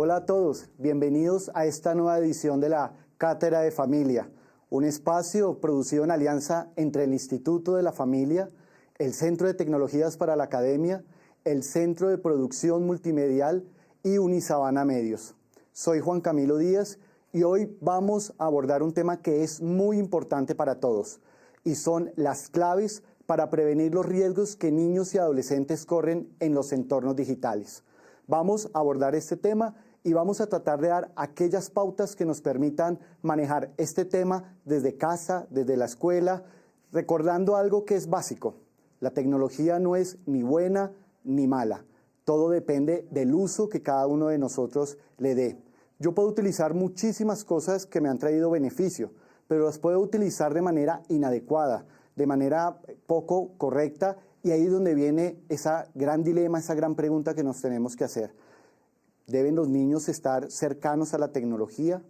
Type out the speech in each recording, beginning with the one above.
Hola a todos, bienvenidos a esta nueva edición de la Cátedra de Familia, un espacio producido en alianza entre el Instituto de la Familia, el Centro de Tecnologías para la Academia, el Centro de Producción Multimedial y Unisabana Medios. Soy Juan Camilo Díaz y hoy vamos a abordar un tema que es muy importante para todos y son las claves para prevenir los riesgos que niños y adolescentes corren en los entornos digitales. Vamos a abordar este tema y vamos a tratar de dar aquellas pautas que nos permitan manejar este tema desde casa, desde la escuela, recordando algo que es básico. La tecnología no es ni buena ni mala. Todo depende del uso que cada uno de nosotros le dé. Yo puedo utilizar muchísimas cosas que me han traído beneficio, pero las puedo utilizar de manera inadecuada, de manera poco correcta, y ahí es donde viene ese gran dilema, esa gran pregunta que nos tenemos que hacer. ¿Deben los niños estar cercanos a la tecnología?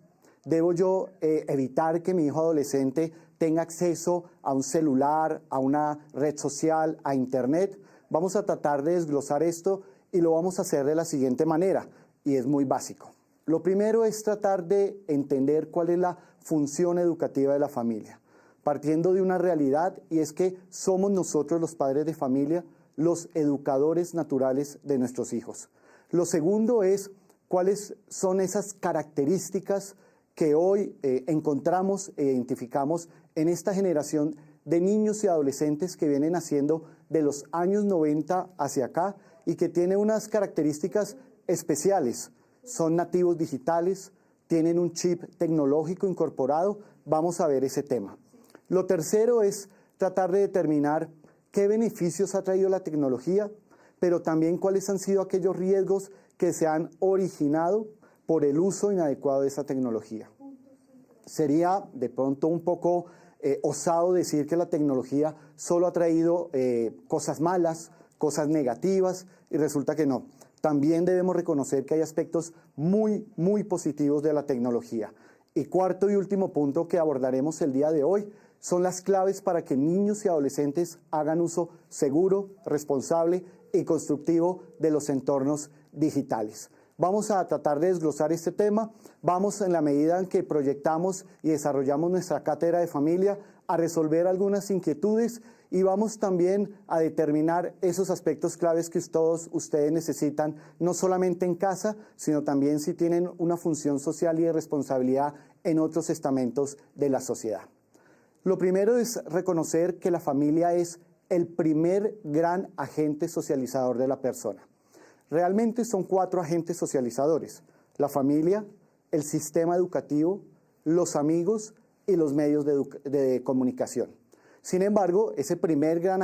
¿Debo yo evitar que mi hijo adolescente tenga acceso a un celular, a una red social, a internet? Vamos a tratar de desglosar esto y lo vamos a hacer de la siguiente manera, y es muy básico. Lo primero es tratar de entender cuál es la función educativa de la familia, partiendo de una realidad, y es que somos nosotros los padres de familia los educadores naturales de nuestros hijos. Lo segundo es cuáles son esas características que hoy encontramos e identificamos en esta generación de niños y adolescentes que vienen naciendo de los años 90 hacia acá y que tiene unas características especiales. Son nativos digitales, tienen un chip tecnológico incorporado. Vamos a ver ese tema. Lo tercero es tratar de determinar qué beneficios ha traído la tecnología, pero también cuáles han sido aquellos riesgos que se han originado por el uso inadecuado de esa tecnología. Sería de pronto un poco osado decir que la tecnología solo ha traído cosas malas, cosas negativas, y resulta que no. También debemos reconocer que hay aspectos muy positivos de la tecnología. Y cuarto y último punto que abordaremos el día de hoy son las claves para que niños y adolescentes hagan uso seguro, responsable y constructivo de los entornos digitales. Vamos a tratar de desglosar este tema. Vamos, en la medida en que proyectamos y desarrollamos nuestra cátedra de familia, a resolver algunas inquietudes, y vamos también a determinar esos aspectos claves que todos ustedes necesitan, no solamente en casa, sino también si tienen una función social y de responsabilidad en otros estamentos de la sociedad. Lo primero es reconocer que la familia es el primer gran agente socializador de la persona. Realmente son 4 agentes socializadores: la familia, el sistema educativo, los amigos y los medios de comunicación. Sin embargo, ese primer gran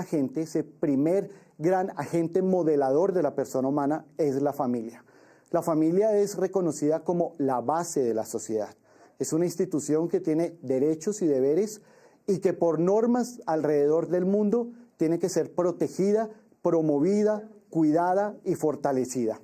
agente modelador de la persona humana es la familia. La familia es reconocida como la base de la sociedad. Es una institución que tiene derechos y deberes y que por normas alrededor del mundo tiene que ser protegida, promovida, cuidada y fortalecida.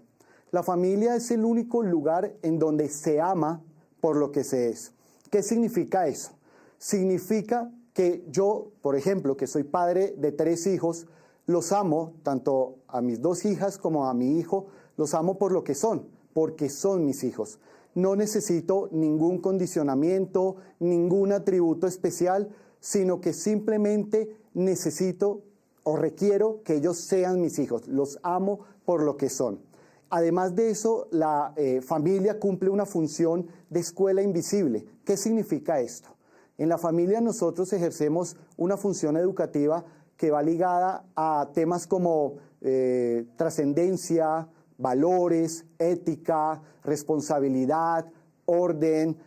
La familia es el único lugar en donde se ama por lo que se es. ¿Qué significa eso? Significa que yo, por ejemplo, que soy padre de 3 hijos, los amo, tanto a mis 2 hijas como a mi hijo, los amo por lo que son, porque son mis hijos. No necesito ningún condicionamiento, ningún atributo especial, sino que simplemente necesito o requiero que ellos sean mis hijos. Los amo por lo que son. Además de eso, la familia cumple una función de escuela invisible. ¿Qué significa esto? En la familia nosotros ejercemos una función educativa que va ligada a temas como trascendencia, valores, ética, responsabilidad, orden,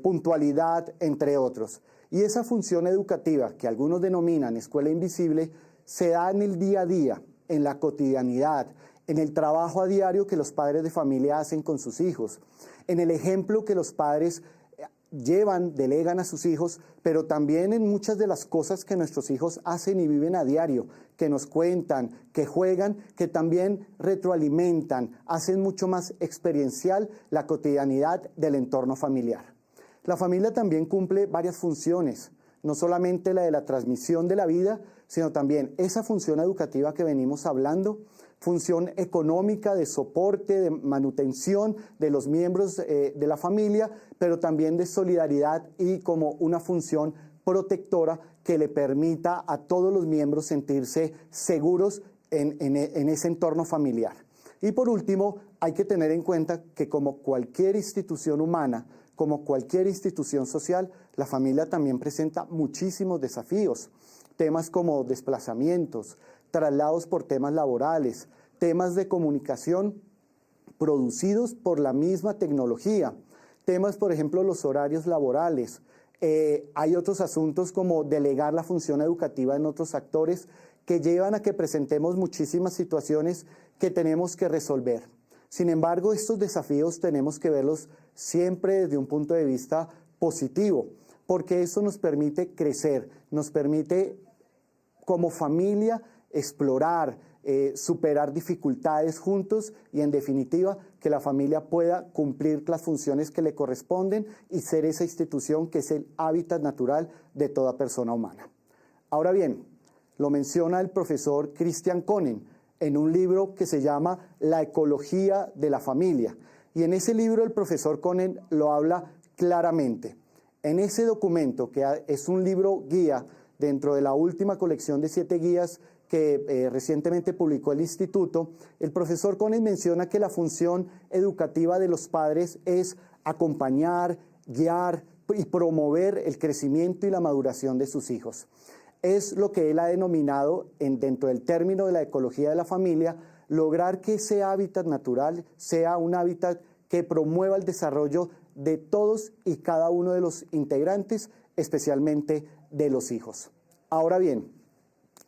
puntualidad, entre otros. Y esa función educativa, que algunos denominan escuela invisible, se da en el día a día, en la cotidianidad, en el trabajo a diario que los padres de familia hacen con sus hijos, en el ejemplo que los padres delegan a sus hijos, pero también en muchas de las cosas que nuestros hijos hacen y viven a diario, que nos cuentan, que juegan, que también retroalimentan, hacen mucho más experiencial la cotidianidad del entorno familiar. La familia también cumple varias funciones, no solamente la de la transmisión de la vida, sino también esa función educativa que venimos hablando, función económica, de soporte, de manutención de los miembros de la familia, pero también de solidaridad y como una función protectora que le permita a todos los miembros sentirse seguros en ese entorno familiar. Y por último, hay que tener en cuenta que como cualquier institución humana, como cualquier institución social, la familia también presenta muchísimos desafíos. Temas como desplazamientos, traslados por temas laborales, temas de comunicación producidos por la misma tecnología, temas, por ejemplo, los horarios laborales. Hay otros asuntos como delegar la función educativa en otros actores que llevan a que presentemos muchísimas situaciones que tenemos que resolver. Sin embargo, estos desafíos tenemos que verlos siempre desde un punto de vista positivo, porque eso nos permite crecer, nos permite como familia explorar, superar dificultades juntos y en definitiva que la familia pueda cumplir las funciones que le corresponden y ser esa institución que es el hábitat natural de toda persona humana. Ahora bien, lo menciona el profesor Christian Koenen en un libro que se llama La ecología de la familia. Y en ese libro el profesor Koenen lo habla claramente. En ese documento, que es un libro guía dentro de la última colección de 7 guías que recientemente publicó el Instituto, el profesor Koenen menciona que la función educativa de los padres es acompañar, guiar y promover el crecimiento y la maduración de sus hijos. Es lo que él ha denominado, dentro del término de la ecología de la familia, lograr que ese hábitat natural sea un hábitat que promueva el desarrollo de todos y cada uno de los integrantes, especialmente de los hijos. Ahora bien,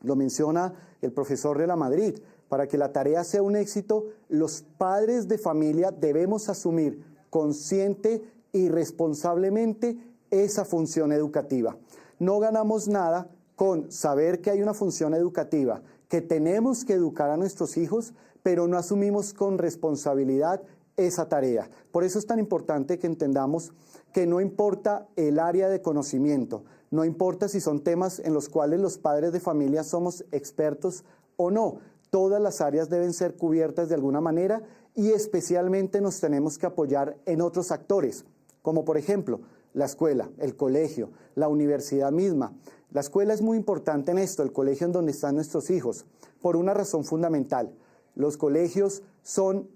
lo menciona el profesor de la Madrid, para que la tarea sea un éxito, los padres de familia debemos asumir consciente y responsablemente esa función educativa. No ganamos nada con saber que hay una función educativa, que tenemos que educar a nuestros hijos, pero no asumimos con responsabilidad esa tarea. Por eso es tan importante que entendamos que no importa el área de conocimiento, no importa si son temas en los cuales los padres de familia somos expertos o no, todas las áreas deben ser cubiertas de alguna manera y especialmente nos tenemos que apoyar en otros actores, como por ejemplo la escuela, el colegio, la universidad misma. La escuela es muy importante en esto, el colegio en donde están nuestros hijos, por una razón fundamental. Los colegios son,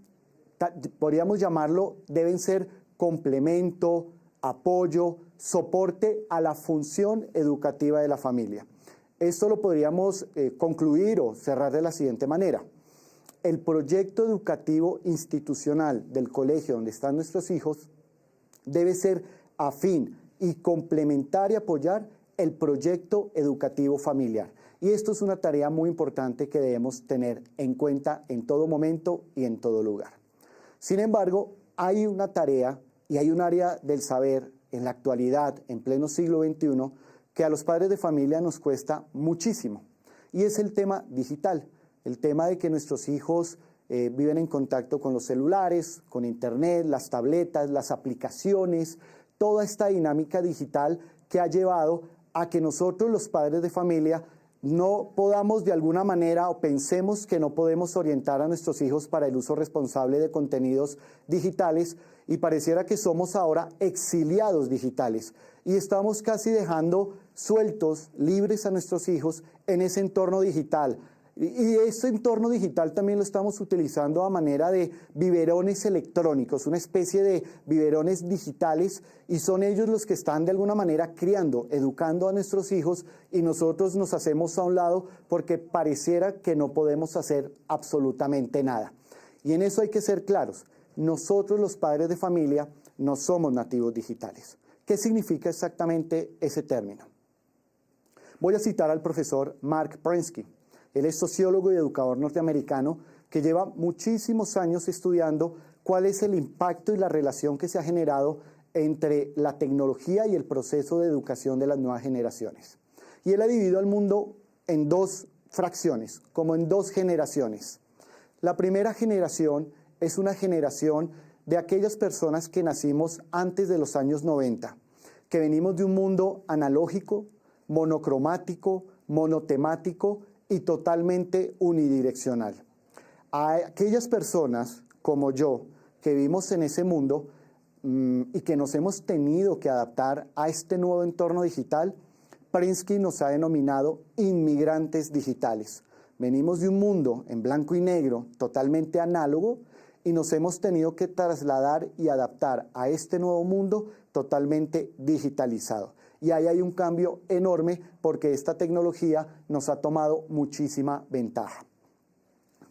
podríamos llamarlo, deben ser complemento, apoyo, soporte a la función educativa de la familia. Esto lo podríamos concluir o cerrar de la siguiente manera. El proyecto educativo institucional del colegio donde están nuestros hijos debe ser afín y complementar y apoyar el proyecto educativo familiar. Y esto es una tarea muy importante que debemos tener en cuenta en todo momento y en todo lugar. Sin embargo, hay una tarea y hay un área del saber en la actualidad, en pleno siglo XXI, que a los padres de familia nos cuesta muchísimo. Y es el tema digital, el tema de que nuestros hijos viven en contacto con los celulares, con internet, las tabletas, las aplicaciones, toda esta dinámica digital que ha llevado a que nosotros los padres de familia no podamos de alguna manera o pensemos que no podemos orientar a nuestros hijos para el uso responsable de contenidos digitales y pareciera que somos ahora exiliados digitales y estamos casi dejando sueltos, libres a nuestros hijos en ese entorno digital. Y ese entorno digital también lo estamos utilizando a manera de biberones electrónicos, una especie de biberones digitales, y son ellos los que están de alguna manera criando, educando a nuestros hijos, y nosotros nos hacemos a un lado porque pareciera que no podemos hacer absolutamente nada. Y en eso hay que ser claros, nosotros los padres de familia no somos nativos digitales. ¿Qué significa exactamente ese término? Voy a citar al profesor Mark Prensky. Él es sociólogo y educador norteamericano que lleva muchísimos años estudiando cuál es el impacto y la relación que se ha generado entre la tecnología y el proceso de educación de las nuevas generaciones. Y él ha dividido al mundo en 2 fracciones, como en 2 generaciones. La primera generación es una generación de aquellas personas que nacimos antes de los años 90, que venimos de un mundo analógico, monocromático, monotemático y totalmente unidireccional. A aquellas personas como yo que vivimos en ese mundo y que nos hemos tenido que adaptar a este nuevo entorno digital, Prensky nos ha denominado inmigrantes digitales. Venimos de un mundo en blanco y negro, totalmente análogo, y nos hemos tenido que trasladar y adaptar a este nuevo mundo totalmente digitalizado. Y ahí hay un cambio enorme porque esta tecnología nos ha tomado muchísima ventaja.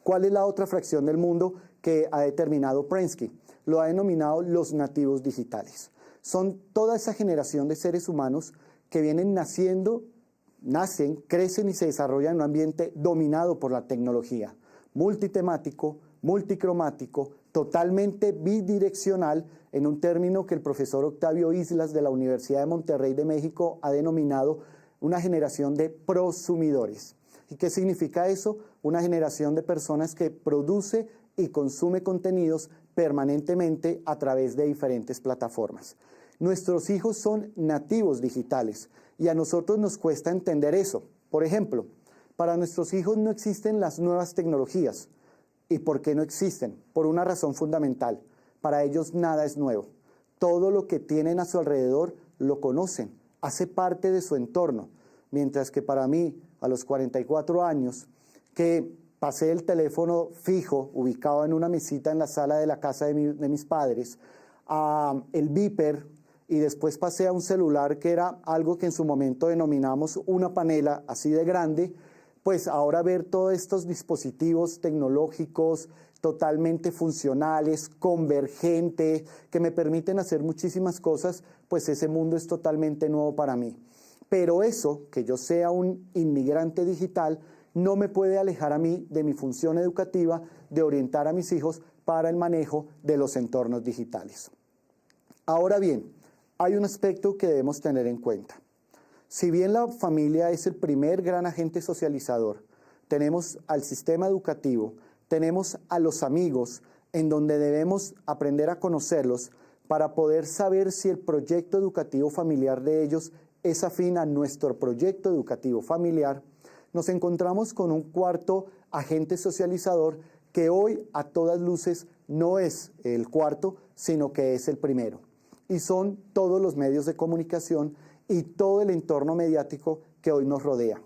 ¿Cuál es la otra fracción del mundo que ha determinado Prensky? Lo ha denominado los nativos digitales. Son toda esa generación de seres humanos que vienen nacen, crecen y se desarrollan en un ambiente dominado por la tecnología, multitemático, multicromático, totalmente bidireccional, en un término que el profesor Octavio Islas de la Universidad de Monterrey de México ha denominado una generación de prosumidores. ¿Y qué significa eso? Una generación de personas que produce y consume contenidos permanentemente a través de diferentes plataformas. Nuestros hijos son nativos digitales y a nosotros nos cuesta entender eso. Por ejemplo, para nuestros hijos no existen las nuevas tecnologías. ¿Y por qué no existen? Por una razón fundamental. Para ellos nada es nuevo. Todo lo que tienen a su alrededor lo conocen, hace parte de su entorno. Mientras que para mí, a los 44 años, que pasé el teléfono fijo, ubicado en una mesita en la sala de la casa de mis padres, a el beeper, y después pasé a un celular que era algo que en su momento denominamos una panela así de grande, pues ahora ver todos estos dispositivos tecnológicos totalmente funcionales, convergentes, que me permiten hacer muchísimas cosas, pues ese mundo es totalmente nuevo para mí. Pero eso, que yo sea un inmigrante digital, no me puede alejar a mí de mi función educativa de orientar a mis hijos para el manejo de los entornos digitales. Ahora bien, hay un aspecto que debemos tener en cuenta. Si bien la familia es el primer gran agente socializador, tenemos al sistema educativo, tenemos a los amigos, en donde debemos aprender a conocerlos para poder saber si el proyecto educativo familiar de ellos es afín a nuestro proyecto educativo familiar. Nos encontramos con un cuarto agente socializador que hoy a todas luces no es el cuarto, sino que es el primero. Y son todos los medios de comunicación y todo el entorno mediático que hoy nos rodea.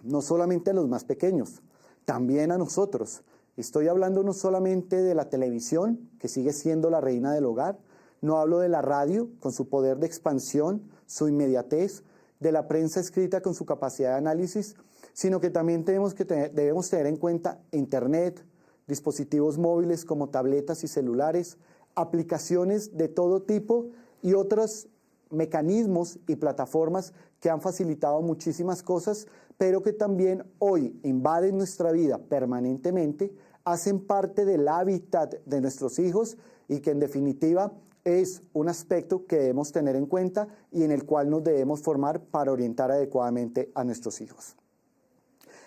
No solamente a los más pequeños, también a nosotros. Estoy hablando no solamente de la televisión, que sigue siendo la reina del hogar, no hablo de la radio con su poder de expansión, su inmediatez, de la prensa escrita con su capacidad de análisis, sino que también debemos tener en cuenta Internet, dispositivos móviles como tabletas y celulares, aplicaciones de todo tipo y otros mecanismos y plataformas que han facilitado muchísimas cosas, pero que también hoy invaden nuestra vida permanentemente, hacen parte del hábitat de nuestros hijos y que en definitiva es un aspecto que debemos tener en cuenta y en el cual nos debemos formar para orientar adecuadamente a nuestros hijos.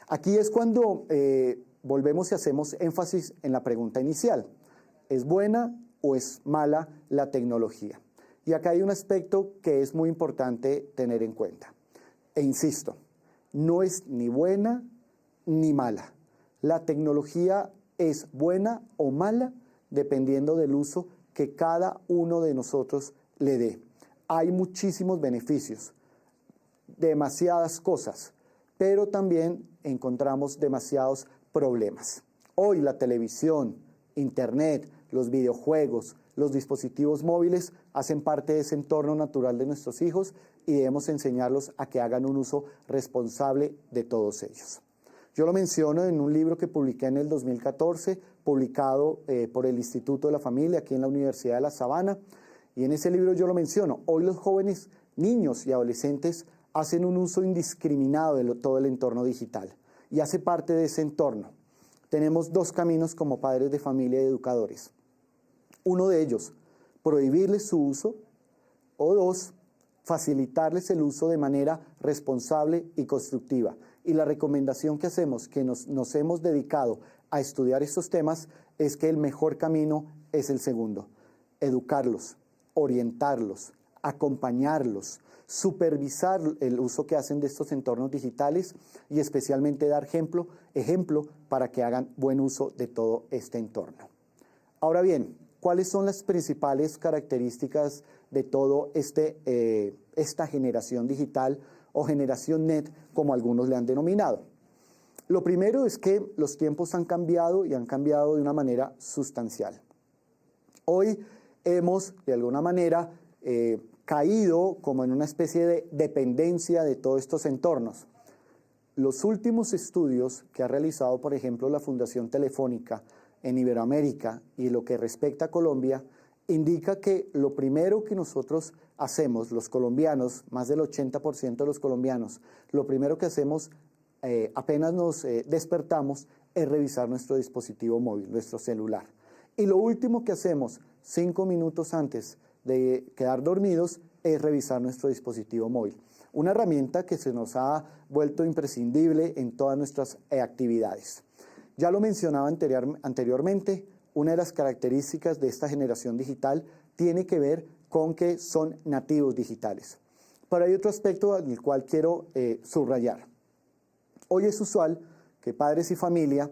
Aquí es cuando volvemos y hacemos énfasis en la pregunta inicial. ¿Es buena o es mala la tecnología? Y acá hay un aspecto que es muy importante tener en cuenta. E insisto, no es ni buena ni mala. La tecnología es buena o mala dependiendo del uso que cada uno de nosotros le dé. Hay muchísimos beneficios, demasiadas cosas, pero también encontramos demasiados problemas. Hoy la televisión, Internet, los videojuegos, los dispositivos móviles hacen parte de ese entorno natural de nuestros hijos y debemos enseñarlos a que hagan un uso responsable de todos ellos. Yo lo menciono en un libro que publiqué en el 2014, publicado por el Instituto de la Familia aquí en la Universidad de La Sabana, y en ese libro yo lo menciono. Hoy los jóvenes, niños y adolescentes hacen un uso indiscriminado de todo el entorno digital y hace parte de ese entorno. Tenemos dos caminos como padres de familia y educadores. Uno de ellos, prohibirles su uso, o dos, facilitarles el uso de manera responsable y constructiva. Y la recomendación que hacemos, que nos hemos dedicado a estudiar estos temas, es que el mejor camino es el segundo. Educarlos, orientarlos, acompañarlos, supervisar el uso que hacen de estos entornos digitales y especialmente dar ejemplo para que hagan buen uso de todo este entorno. Ahora bien, ¿cuáles son las principales características de todo esta generación digital o generación NET, como algunos le han denominado? Lo primero es que los tiempos han cambiado y han cambiado de una manera sustancial. Hoy hemos, de alguna manera, caído como en una especie de dependencia de todos estos entornos. Los últimos estudios que ha realizado, por ejemplo, la Fundación Telefónica en Iberoamérica y lo que respecta a Colombia, indica que lo primero que nosotros hacemos, los colombianos, más del 80% de los colombianos, lo primero que hacemos apenas nos despertamos es revisar nuestro dispositivo móvil, nuestro celular. Y lo último que hacemos 5 minutos antes de quedar dormidos es revisar nuestro dispositivo móvil. Una herramienta que se nos ha vuelto imprescindible en todas nuestras actividades. Ya lo mencionaba anteriormente, una de las características de esta generación digital tiene que ver con que son nativos digitales. Pero hay otro aspecto al cual quiero subrayar. Hoy es usual que padres y familia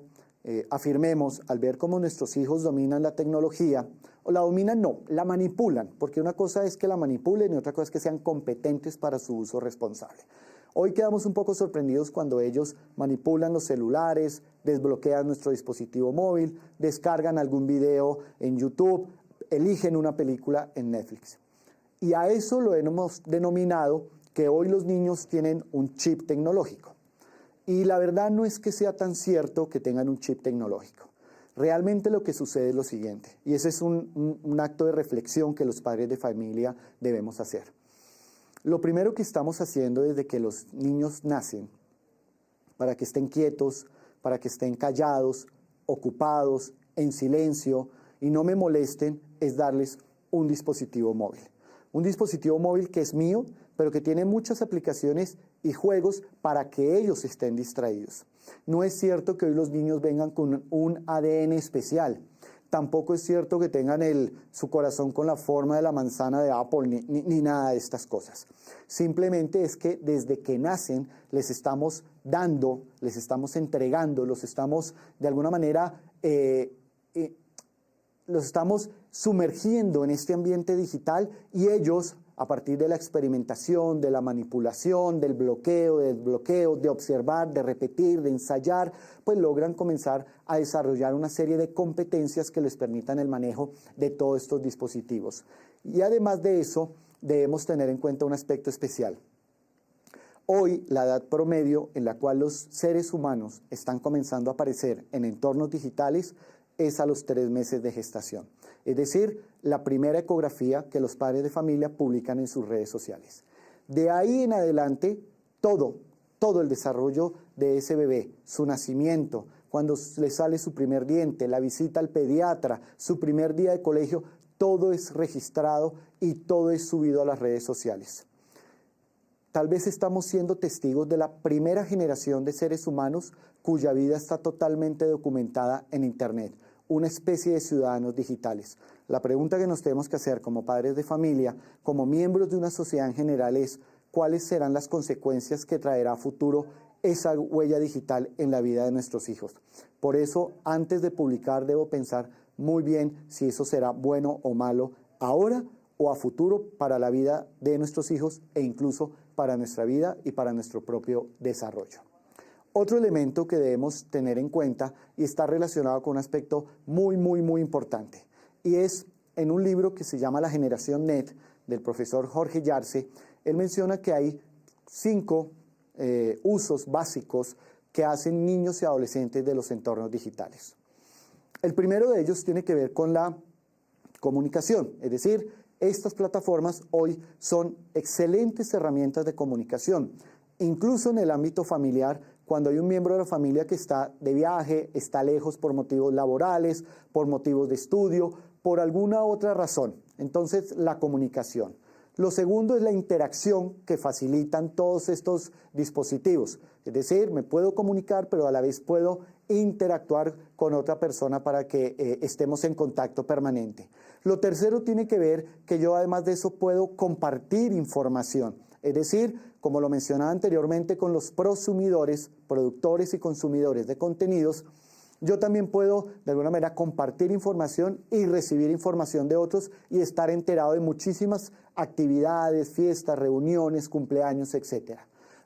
afirmemos, al ver cómo nuestros hijos dominan la tecnología, o la dominan no, la manipulan, porque una cosa es que la manipulen y otra cosa es que sean competentes para su uso responsable. Hoy quedamos un poco sorprendidos cuando ellos manipulan los celulares, desbloquean nuestro dispositivo móvil, descargan algún video en YouTube, eligen una película en Netflix. Y a eso lo hemos denominado que hoy los niños tienen un chip tecnológico. Y la verdad no es que sea tan cierto que tengan un chip tecnológico. Realmente lo que sucede es lo siguiente, y ese es un acto de reflexión que los padres de familia debemos hacer. Lo primero que estamos haciendo desde que los niños nacen, para que estén quietos, para que estén callados, ocupados, en silencio y no me molesten, es darles un dispositivo móvil. Un dispositivo móvil que es mío, pero que tiene muchas aplicaciones y juegos para que ellos estén distraídos. No es cierto que hoy los niños vengan con un ADN especial. Tampoco es cierto que tengan su corazón con la forma de la manzana de Apple, ni nada de estas cosas. Simplemente es que desde que nacen les estamos dando, les estamos entregando, los estamos de alguna manera, los estamos sumergiendo en este ambiente digital y ellos, a partir de la experimentación, de la manipulación, del bloqueo, del desbloqueo, de observar, de repetir, de ensayar, pues logran comenzar a desarrollar una serie de competencias que les permitan el manejo de todos estos dispositivos. Y además de eso, debemos tener en cuenta un aspecto especial. Hoy, la edad promedio en la cual los seres humanos están comenzando a aparecer en entornos digitales es a los 3 meses de gestación. Es decir, la primera ecografía que los padres de familia publican en sus redes sociales. De ahí en adelante, todo el desarrollo de ese bebé, su nacimiento, cuando le sale su primer diente, la visita al pediatra, su primer día de colegio, todo es registrado y todo es subido a las redes sociales. Tal vez estamos siendo testigos de la primera generación de seres humanos cuya vida está totalmente documentada en Internet, una especie de ciudadanos digitales. La pregunta que nos tenemos que hacer como padres de familia, como miembros de una sociedad en general es, ¿cuáles serán las consecuencias que traerá a futuro esa huella digital en la vida de nuestros hijos? Por eso, antes de publicar, debo pensar muy bien si eso será bueno o malo ahora o a futuro para la vida de nuestros hijos e incluso para nuestra vida y para nuestro propio desarrollo. Otro elemento que debemos tener en cuenta y está relacionado con un aspecto muy importante, y es en un libro que se llama La Generación NET, del profesor Jorge Yarse. Él menciona que hay 5 usos básicos que hacen niños y adolescentes de los entornos digitales. El primero de ellos tiene que ver con la comunicación, es decir, estas plataformas hoy son excelentes herramientas de comunicación, incluso en el ámbito familiar, cuando hay un miembro de la familia que está de viaje, está lejos por motivos laborales, por motivos de estudio, por alguna otra razón. Entonces, la comunicación. Lo segundo es la interacción que facilitan todos estos dispositivos. Es decir, me puedo comunicar, pero a la vez puedo interactuar con otra persona para que estemos en contacto permanente. Lo tercero tiene que ver que yo además de eso puedo compartir información. Es decir, como lo mencionaba anteriormente con los prosumidores, productores y consumidores de contenidos, yo también puedo de alguna manera compartir información y recibir información de otros y estar enterado de muchísimas actividades, fiestas, reuniones, cumpleaños, etc.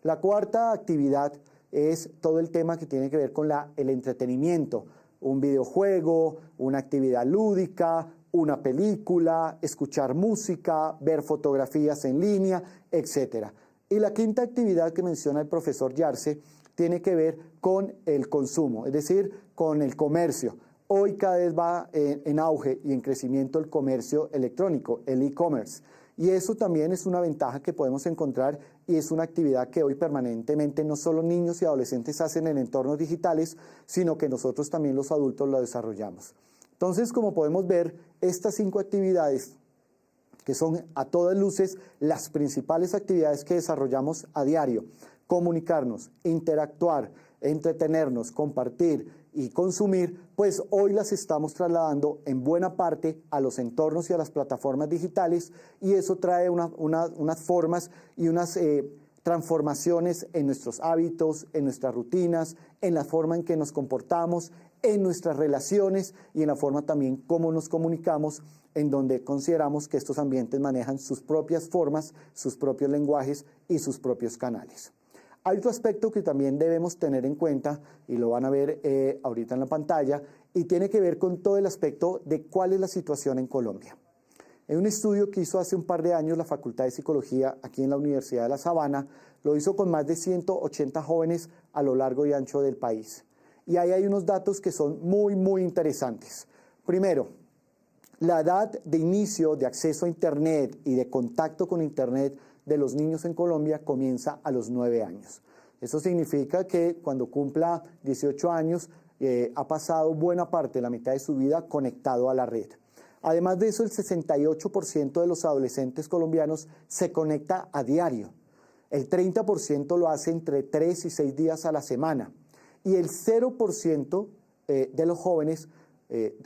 La cuarta actividad es todo el tema que tiene que ver con el entretenimiento, un videojuego, una actividad lúdica, una película, escuchar música, ver fotografías en línea, etc. Y la quinta actividad que menciona el profesor Yarse tiene que ver con el consumo, es decir, con el comercio. Hoy cada vez va en auge y en crecimiento el comercio electrónico, el e-commerce. Y eso también es una ventaja que podemos encontrar y es una actividad que hoy permanentemente no solo niños y adolescentes hacen en entornos digitales, sino que nosotros también los adultos lo desarrollamos. Entonces, como podemos ver, estas 5 actividades, que son a todas luces las principales actividades que desarrollamos a diario: comunicarnos, interactuar, entretenernos, compartir y consumir, pues hoy las estamos trasladando en buena parte a los entornos y a las plataformas digitales, y eso trae unas formas y unas transformaciones en nuestros hábitos, en nuestras rutinas, en la forma en que nos comportamos, en nuestras relaciones y en la forma también como nos comunicamos, en donde consideramos que estos ambientes manejan sus propias formas, sus propios lenguajes y sus propios canales. Hay otro aspecto que también debemos tener en cuenta, y lo van a ver ahorita en la pantalla, y tiene que ver con todo el aspecto de cuál es la situación en Colombia. En un estudio que hizo hace un par de años la Facultad de Psicología aquí en la Universidad de La Sabana, lo hizo con más de 180 jóvenes a lo largo y ancho del país. Y ahí hay unos datos que son muy interesantes. Primero, la edad de inicio de acceso a Internet y de contacto con Internet de los niños en Colombia comienza a los 9 años. Eso significa que cuando cumpla 18 años ha pasado buena parte, la mitad de su vida, conectado a la red. Además de eso, el 68% de los adolescentes colombianos se conecta a diario. El 30% lo hace entre 3 y 6 días a la semana. Y el 0% de los jóvenes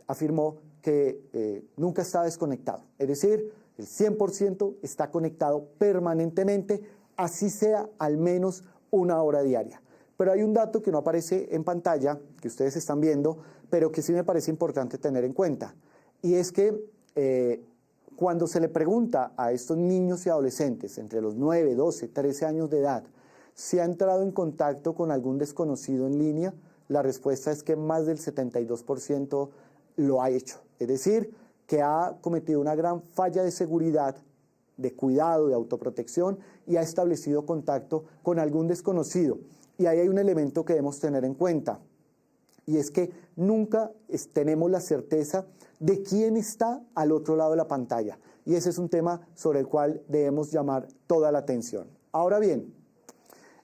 afirmó que nunca está desconectado. Es decir, el 100% está conectado permanentemente, así sea al menos 1 hora diaria. Pero hay un dato que no aparece en pantalla, que ustedes están viendo, pero que sí me parece importante tener en cuenta. Y es que cuando se le pregunta a estos niños y adolescentes entre los 9, 12, 13 años de edad si ha entrado en contacto con algún desconocido en línea, la respuesta es que más del 72% lo ha hecho. Es decir, que ha cometido una gran falla de seguridad, de cuidado, de autoprotección, y ha establecido contacto con algún desconocido. Y ahí hay un elemento que debemos tener en cuenta, y es que nunca tenemos la certeza de quién está al otro lado de la pantalla. Y ese es un tema sobre el cual debemos llamar toda la atención. Ahora bien,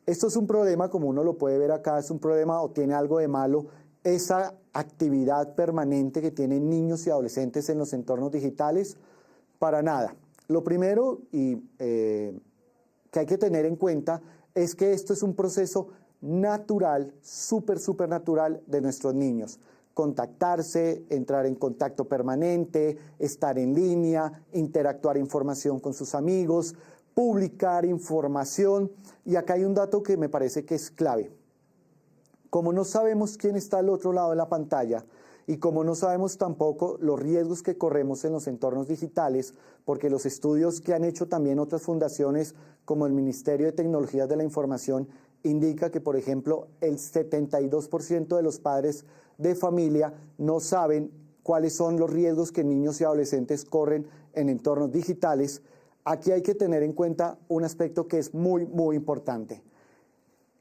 esto es un problema, como uno lo puede ver acá, es un problema o tiene algo de malo, esa actividad permanente que tienen niños y adolescentes en los entornos digitales. Para nada. Lo primero que hay que tener en cuenta es que esto es un proceso natural, súper natural de nuestros niños. Contactarse, entrar en contacto permanente, estar en línea, interactuar información con sus amigos, publicar información. Y acá hay un dato que me parece que es clave. Como no sabemos quién está al otro lado de la pantalla y como no sabemos tampoco los riesgos que corremos en los entornos digitales, porque los estudios que han hecho también otras fundaciones como el Ministerio de Tecnologías de la Información indica que, por ejemplo, el 72% de los padres de familia no saben cuáles son los riesgos que niños y adolescentes corren en entornos digitales. Aquí hay que tener en cuenta un aspecto que es muy importante.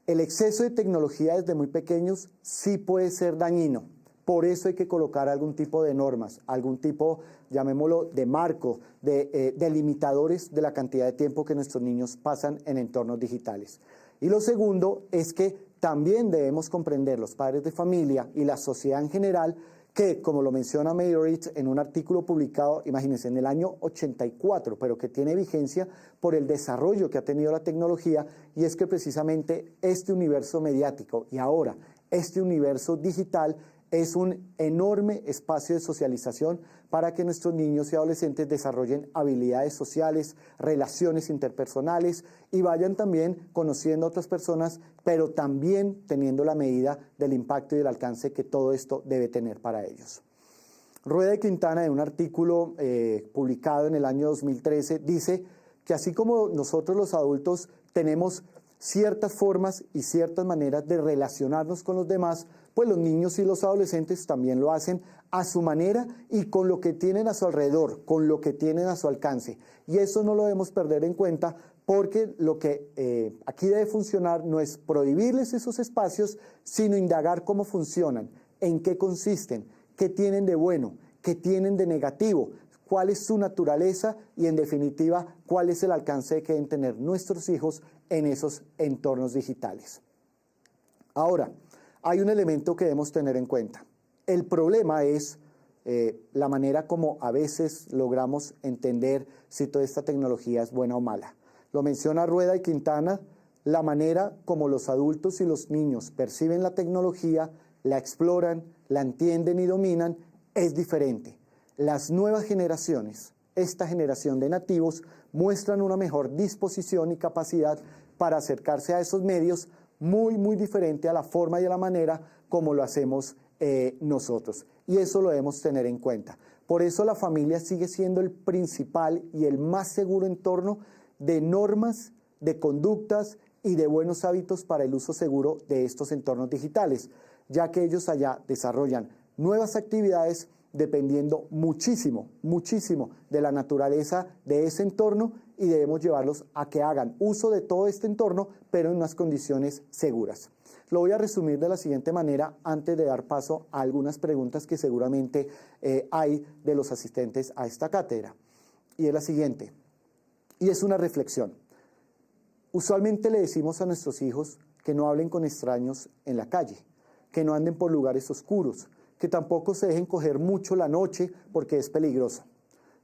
El exceso de tecnología desde muy pequeños sí puede ser dañino. Por eso hay que colocar algún tipo de normas, algún tipo, llamémoslo, de marco, de limitadores de la cantidad de tiempo que nuestros niños pasan en entornos digitales. Y lo segundo es que también debemos comprender, los padres de familia y la sociedad en general, que, como lo menciona Meyerowitz en un artículo publicado, imagínense, en el año 84, pero que tiene vigencia por el desarrollo que ha tenido la tecnología, y es que precisamente este universo mediático y ahora este universo digital Es un enorme espacio de socialización para que nuestros niños y adolescentes desarrollen habilidades sociales, relaciones interpersonales y vayan también conociendo a otras personas, pero también teniendo la medida del impacto y del alcance que todo esto debe tener para ellos. Rueda y Quintana, en un artículo publicado en el año 2013, dice que así como nosotros los adultos tenemos ciertas formas y ciertas maneras de relacionarnos con los demás, pues los niños y los adolescentes también lo hacen a su manera y con lo que tienen a su alrededor, con lo que tienen a su alcance. Y eso no lo debemos perder en cuenta porque lo que aquí debe funcionar no es prohibirles esos espacios, sino indagar cómo funcionan, en qué consisten, qué tienen de bueno, qué tienen de negativo, cuál es su naturaleza y, en definitiva, cuál es el alcance que deben tener nuestros hijos en esos entornos digitales. Ahora, hay un elemento que debemos tener en cuenta. El problema es la manera como a veces logramos entender si toda esta tecnología es buena o mala. Lo menciona Rueda y Quintana, la manera como los adultos y los niños perciben la tecnología, la exploran, la entienden y dominan, es diferente. Las nuevas generaciones, esta generación de nativos, muestran una mejor disposición y capacidad para acercarse a esos medios muy diferente a la forma y a la manera como lo hacemos nosotros. Y eso lo debemos tener en cuenta. Por eso la familia sigue siendo el principal y el más seguro entorno de normas, de conductas y de buenos hábitos para el uso seguro de estos entornos digitales, ya que ellos allá desarrollan nuevas actividades dependiendo muchísimo de la naturaleza de ese entorno y debemos llevarlos a que hagan uso de todo este entorno, pero en unas condiciones seguras. Lo voy a resumir de la siguiente manera antes de dar paso a algunas preguntas que seguramente hay de los asistentes a esta cátedra. Y es la siguiente, y es una reflexión. Usualmente le decimos a nuestros hijos que no hablen con extraños en la calle, que no anden por lugares oscuros, que tampoco se dejen coger mucho la noche porque es peligroso.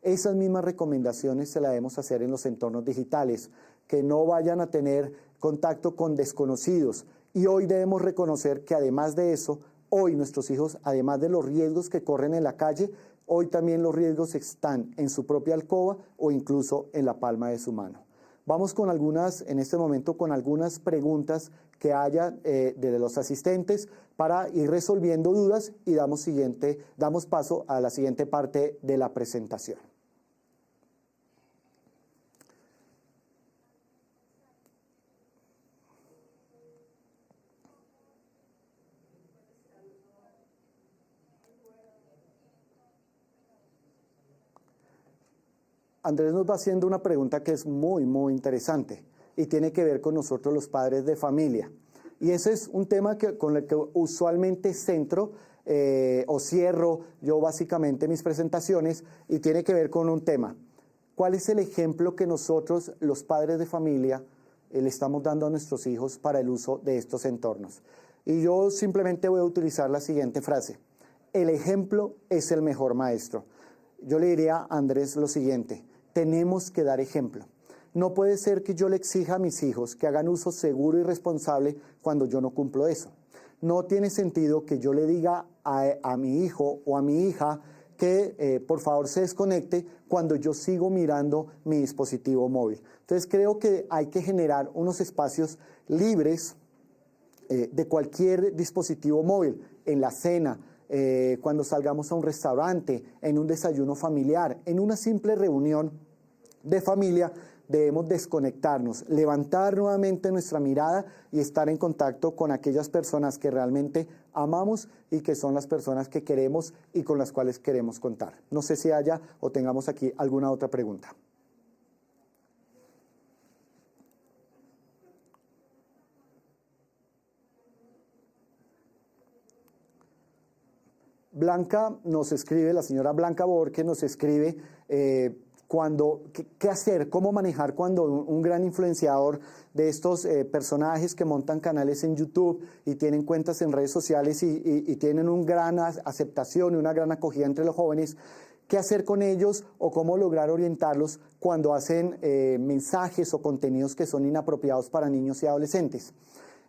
Esas mismas recomendaciones se las debemos hacer en los entornos digitales, que no vayan a tener contacto con desconocidos. Y hoy debemos reconocer que además de eso, hoy nuestros hijos, además de los riesgos que corren en la calle, hoy también los riesgos están en su propia alcoba o incluso en la palma de su mano. Vamos con algunas, en este momento, con algunas preguntas que haya de los asistentes para ir resolviendo dudas y damos paso a la siguiente parte de la presentación. Andrés nos va haciendo una pregunta que es muy interesante y tiene que ver con nosotros los padres de familia. Y ese es un tema con el que usualmente centro o cierro yo básicamente mis presentaciones y tiene que ver con un tema. ¿Cuál es el ejemplo que nosotros, los padres de familia, le estamos dando a nuestros hijos para el uso de estos entornos? Y yo simplemente voy a utilizar la siguiente frase. El ejemplo es el mejor maestro. Yo le diría a Andrés lo siguiente. Tenemos que dar ejemplo. No puede ser que yo le exija a mis hijos que hagan uso seguro y responsable cuando yo no cumplo eso. No tiene sentido que yo le diga a mi hijo o a mi hija que por favor se desconecte cuando yo sigo mirando mi dispositivo móvil. Entonces creo que hay que generar unos espacios libres de cualquier dispositivo móvil, en la cena, cuando salgamos a un restaurante, en un desayuno familiar, en una simple reunión de familia. Debemos desconectarnos, levantar nuevamente nuestra mirada y estar en contacto con aquellas personas que realmente amamos y que son las personas que queremos y con las cuales queremos contar. No sé si haya o tengamos aquí alguna otra pregunta. Blanca nos escribe, la señora Blanca Borque nos escribe qué hacer, cómo manejar cuando un gran influenciador de estos personajes que montan canales en YouTube y tienen cuentas en redes sociales y tienen una gran aceptación y una gran acogida entre los jóvenes, qué hacer con ellos o cómo lograr orientarlos cuando hacen mensajes o contenidos que son inapropiados para niños y adolescentes.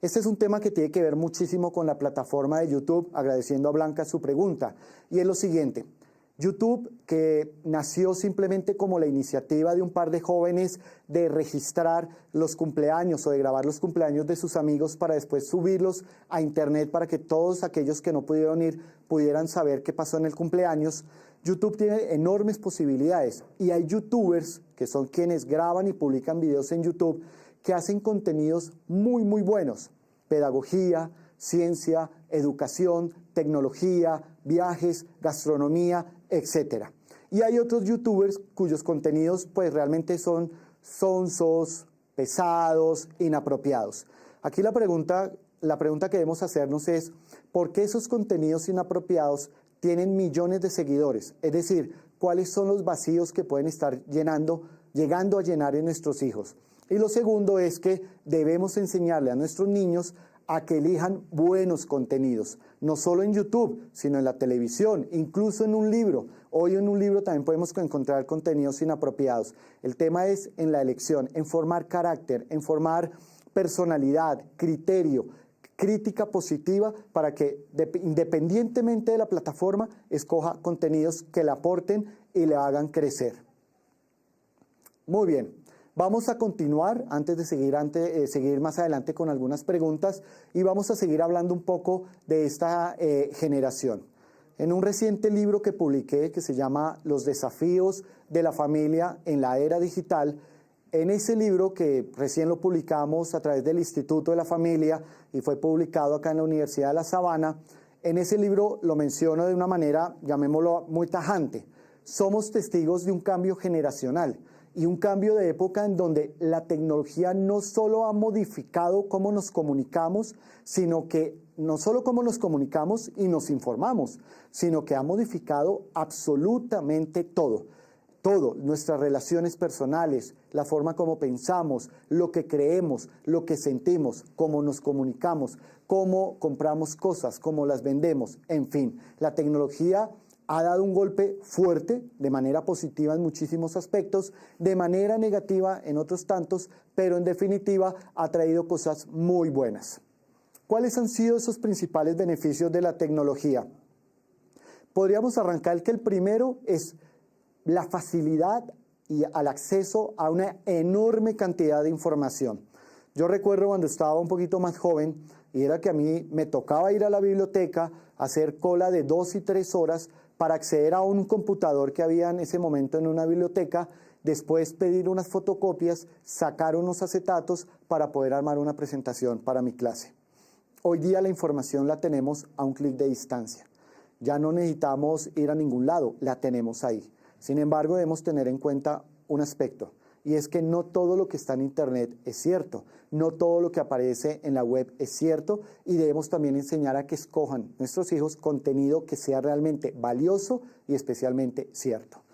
Este es un tema que tiene que ver muchísimo con la plataforma de YouTube, agradeciendo a Blanca su pregunta, y es lo siguiente. YouTube, que nació simplemente como la iniciativa de un par de jóvenes de registrar los cumpleaños o de grabar los cumpleaños de sus amigos para después subirlos a internet para que todos aquellos que no pudieron ir pudieran saber qué pasó en el cumpleaños. YouTube tiene enormes posibilidades y hay youtubers que son quienes graban y publican videos en YouTube que hacen contenidos muy buenos. Pedagogía, ciencia, educación, tecnología, viajes, gastronomía, etcétera. Y hay otros youtubers cuyos contenidos pues realmente son sonsos, pesados, inapropiados. Aquí la pregunta que debemos hacernos es, ¿por qué esos contenidos inapropiados tienen millones de seguidores? Es decir, ¿cuáles son los vacíos que pueden estar llegando a llenar en nuestros hijos? Y lo segundo es que debemos enseñarle a nuestros niños a que elijan buenos contenidos, no solo en YouTube, sino en la televisión, incluso en un libro. Hoy en un libro también podemos encontrar contenidos inapropiados. El tema es en la elección, en formar carácter, en formar personalidad, criterio, crítica positiva para que independientemente de la plataforma escoja contenidos que le aporten y le hagan crecer. Muy bien. Vamos a continuar antes de seguir más adelante con algunas preguntas y vamos a seguir hablando un poco de esta generación. En un reciente libro que publiqué que se llama Los desafíos de la familia en la era digital, en ese libro que recién lo publicamos a través del Instituto de la Familia y fue publicado acá en la Universidad de La Sabana, en ese libro lo menciono de una manera, llamémoslo, muy tajante. Somos testigos de un cambio generacional. Y un cambio de época en donde la tecnología no solo ha modificado cómo nos comunicamos, sino que no solo cómo nos comunicamos y nos informamos, sino que ha modificado absolutamente todo. Todo, nuestras relaciones personales, la forma como pensamos, lo que creemos, lo que sentimos, cómo nos comunicamos, cómo compramos cosas, cómo las vendemos, en fin. La tecnología ha dado un golpe fuerte, de manera positiva en muchísimos aspectos, de manera negativa en otros tantos, pero en definitiva ha traído cosas muy buenas. ¿Cuáles han sido esos principales beneficios de la tecnología? Podríamos arrancar que el primero es la facilidad y al acceso a una enorme cantidad de información. Yo recuerdo cuando estaba un poquito más joven, y era que a mí me tocaba ir a la biblioteca, hacer cola de 2 y 3 horas, para acceder a un computador que había en ese momento en una biblioteca, después pedir unas fotocopias, sacar unos acetatos para poder armar una presentación para mi clase. Hoy día la información la tenemos a un clic de distancia. Ya no necesitamos ir a ningún lado, la tenemos ahí. Sin embargo, debemos tener en cuenta un aspecto, y es que no todo lo que está en Internet es cierto, no todo lo que aparece en la web es cierto, y debemos también enseñar a que escojan nuestros hijos contenido que sea realmente valioso y especialmente cierto.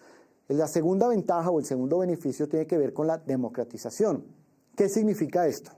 La segunda ventaja o el segundo beneficio tiene que ver con la democratización. ¿Qué significa esto?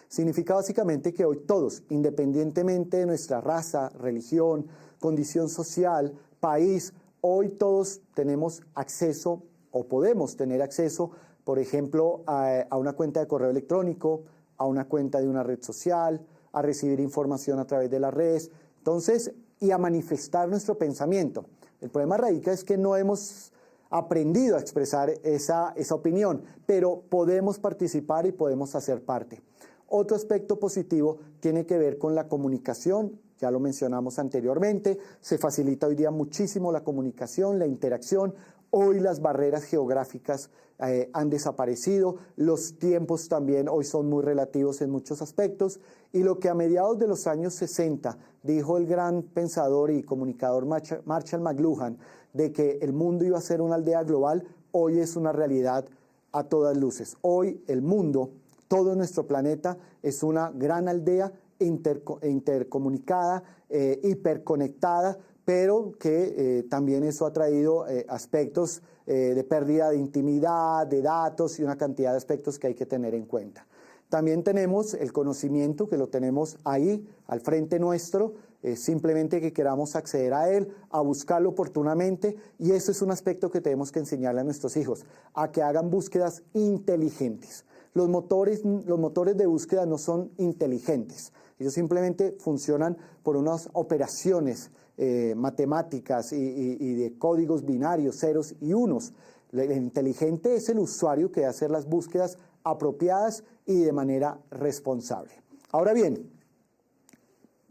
Significa básicamente que hoy todos, independientemente de nuestra raza, religión, condición social, país, hoy todos tenemos acceso o podemos tener acceso, por ejemplo, a una cuenta de correo electrónico, a una cuenta de una red social, a recibir información a través de las redes, entonces, y a manifestar nuestro pensamiento. El problema radica es que no hemos aprendido a expresar esa opinión, pero podemos participar y podemos hacer parte. Otro aspecto positivo tiene que ver con la comunicación. Ya lo mencionamos anteriormente, se facilita hoy día muchísimo la comunicación, la interacción. Hoy las barreras geográficas han desaparecido, los tiempos también hoy son muy relativos en muchos aspectos, y lo que a mediados de los años 60 dijo el gran pensador y comunicador Marshall McLuhan, de que el mundo iba a ser una aldea global, hoy es una realidad a todas luces. Hoy el mundo, todo nuestro planeta, es una gran aldea intercomunicada, hiperconectada, pero que también eso ha traído aspectos de pérdida de intimidad, de datos y una cantidad de aspectos que hay que tener en cuenta. También tenemos el conocimiento, que lo tenemos ahí al frente nuestro, simplemente que queramos acceder a él, a buscarlo oportunamente, y eso es un aspecto que tenemos que enseñarle a nuestros hijos, a que hagan búsquedas inteligentes. Los motores de búsqueda no son inteligentes. Ellos simplemente funcionan por unas operaciones matemáticas y de códigos binarios, ceros y unos. El inteligente es el usuario que debe hacer las búsquedas apropiadas y de manera responsable. Ahora bien,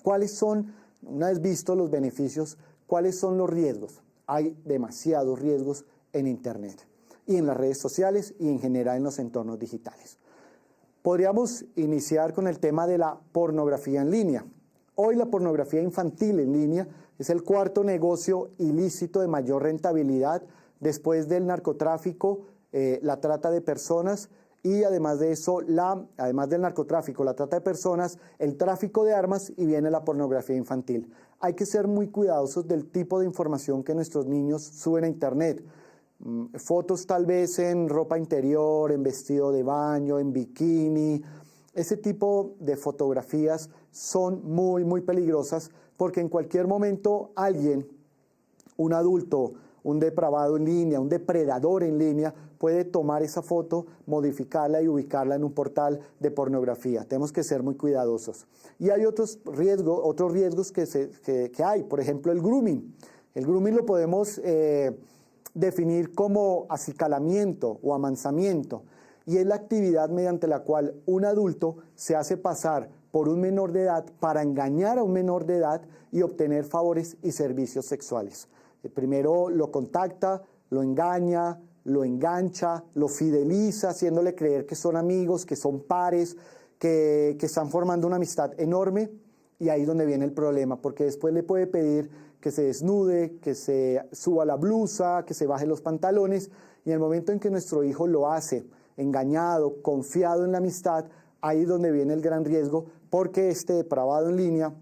¿cuáles son, una vez vistos los beneficios, cuáles son los riesgos? Hay demasiados riesgos en Internet y en las redes sociales y en general en los entornos digitales. Podríamos iniciar con el tema de la pornografía en línea. Hoy la pornografía infantil en línea es el cuarto negocio ilícito de mayor rentabilidad después del narcotráfico, la trata de personas y además de eso, además del narcotráfico, la trata de personas, el tráfico de armas y viene la pornografía infantil. Hay que ser muy cuidadosos del tipo de información que nuestros niños suben a Internet. Fotos tal vez en ropa interior, en vestido de baño, en bikini. Ese tipo de fotografías son muy peligrosas porque en cualquier momento alguien, un adulto, un depravado en línea, un depredador en línea, puede tomar esa foto, modificarla y ubicarla en un portal de pornografía. Tenemos que ser muy cuidadosos. Y hay otros riesgos que hay, por ejemplo el grooming. El grooming lo podemos definir como acicalamiento o amansamiento, y es la actividad mediante la cual un adulto se hace pasar por un menor de edad para engañar a un menor de edad y obtener favores y servicios sexuales. Primero lo contacta, lo engaña, lo engancha, lo fideliza, haciéndole creer que son amigos, que son pares, que están formando una amistad enorme, y ahí es donde viene el problema, porque después le puede pedir que se desnude, que se suba la blusa, que se baje los pantalones, y en el momento en que nuestro hijo lo hace, engañado, confiado en la amistad, ahí es donde viene el gran riesgo, porque este depravado en línea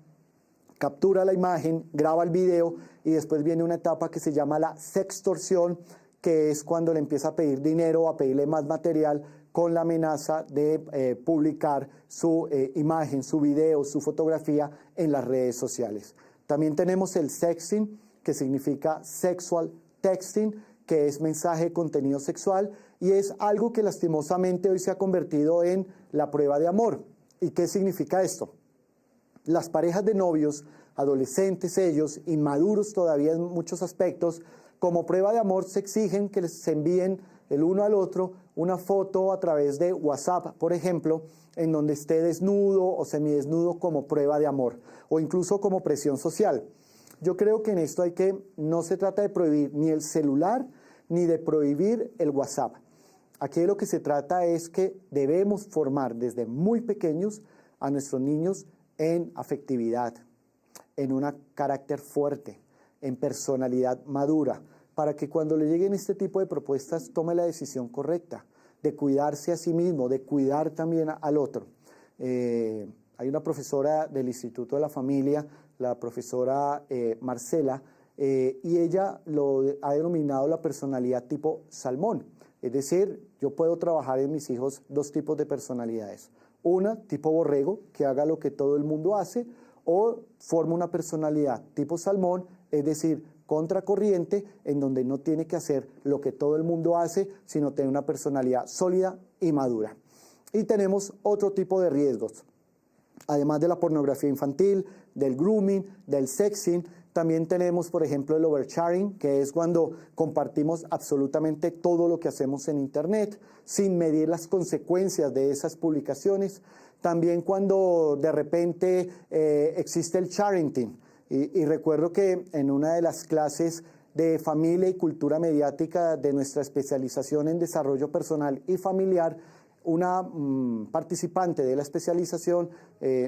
captura la imagen, graba el video y después viene una etapa que se llama la sextorsión, que es cuando le empieza a pedir dinero o a pedirle más material con la amenaza de publicar su imagen, su video, su fotografía en las redes sociales. También tenemos el sexting, que significa sexual texting, que es mensaje de contenido sexual, y es algo que lastimosamente hoy se ha convertido en la prueba de amor. ¿Y qué significa esto? Las parejas de novios, adolescentes ellos, inmaduros todavía en muchos aspectos, como prueba de amor se exigen que les envíen el uno al otro una foto a través de WhatsApp, por ejemplo, en donde esté desnudo o semidesnudo como prueba de amor, o incluso como presión social. Yo creo que en esto no se trata de prohibir ni el celular, ni de prohibir el WhatsApp. Aquí de lo que se trata es que debemos formar desde muy pequeños a nuestros niños en afectividad, en un carácter fuerte, en personalidad madura, para que cuando le lleguen este tipo de propuestas tome la decisión correcta, de cuidarse a sí mismo, de cuidar también al otro. Hay una profesora del Instituto de la Familia, la profesora Marcela, y ella lo ha denominado la personalidad tipo salmón. Es decir, yo puedo trabajar en mis hijos dos tipos de personalidades. Una, tipo borrego, que haga lo que todo el mundo hace, o forma una personalidad tipo salmón, es decir, contracorriente, en donde no tiene que hacer lo que todo el mundo hace, sino tener una personalidad sólida y madura. Y tenemos otro tipo de riesgos. Además de la pornografía infantil, del grooming, del sexting, también tenemos, por ejemplo, el oversharing, que es cuando compartimos absolutamente todo lo que hacemos en Internet, sin medir las consecuencias de esas publicaciones. También cuando de repente existe el sharenting. Y recuerdo que en una de las clases de familia y cultura mediática de nuestra especialización en desarrollo personal y familiar, una participante de la especialización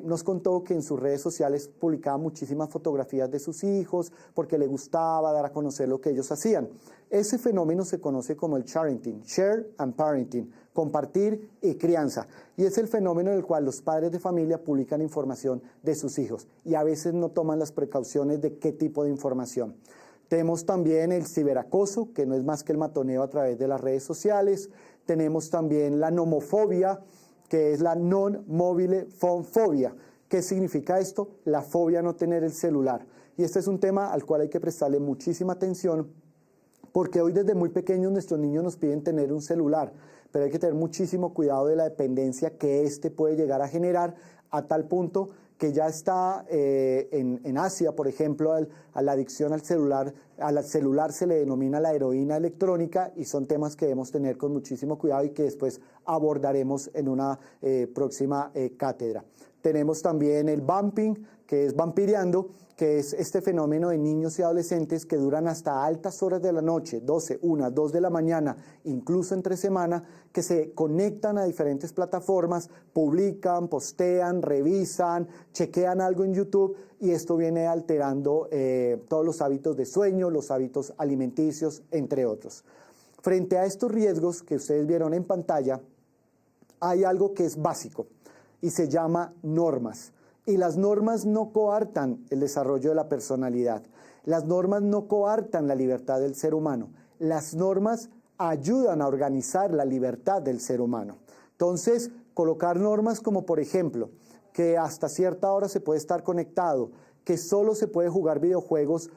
nos contó que en sus redes sociales publicaba muchísimas fotografías de sus hijos porque le gustaba dar a conocer lo que ellos hacían. Ese fenómeno se conoce como el sharenting, share and parenting, compartir y crianza. Y es el fenómeno en el cual los padres de familia publican información de sus hijos y a veces no toman las precauciones de qué tipo de información. Tenemos también el ciberacoso, que no es más que el matoneo a través de las redes sociales. Tenemos también la nomofobia, que es la non-mobile phone phobia. ¿Qué significa esto? La fobia a no tener el celular. Y este es un tema al cual hay que prestarle muchísima atención, Porque hoy desde muy pequeños nuestros niños nos piden tener un celular, pero hay que tener muchísimo cuidado de la dependencia que este puede llegar a generar, a tal punto que ya está en Asia, por ejemplo, a la adicción al celular se le denomina la heroína electrónica, y son temas que debemos tener con muchísimo cuidado y que después abordaremos en una próxima cátedra. Tenemos también el vamping, que es vampireando, que es este fenómeno de niños y adolescentes que duran hasta altas horas de la noche, 12, 1, 2 de la mañana, incluso entre semana, que se conectan a diferentes plataformas, publican, postean, revisan, chequean algo en YouTube, y esto viene alterando todos los hábitos de sueño, los hábitos alimenticios, entre otros. Frente a estos riesgos que ustedes vieron en pantalla, hay algo que es básico y se llama normas. Y las normas no coartan el desarrollo de la personalidad. Las normas no coartan la libertad del ser humano. Las normas ayudan a organizar la libertad del ser humano. Entonces, colocar normas como, por ejemplo, que hasta cierta hora se puede estar conectado, que solo se puede jugar videojuegos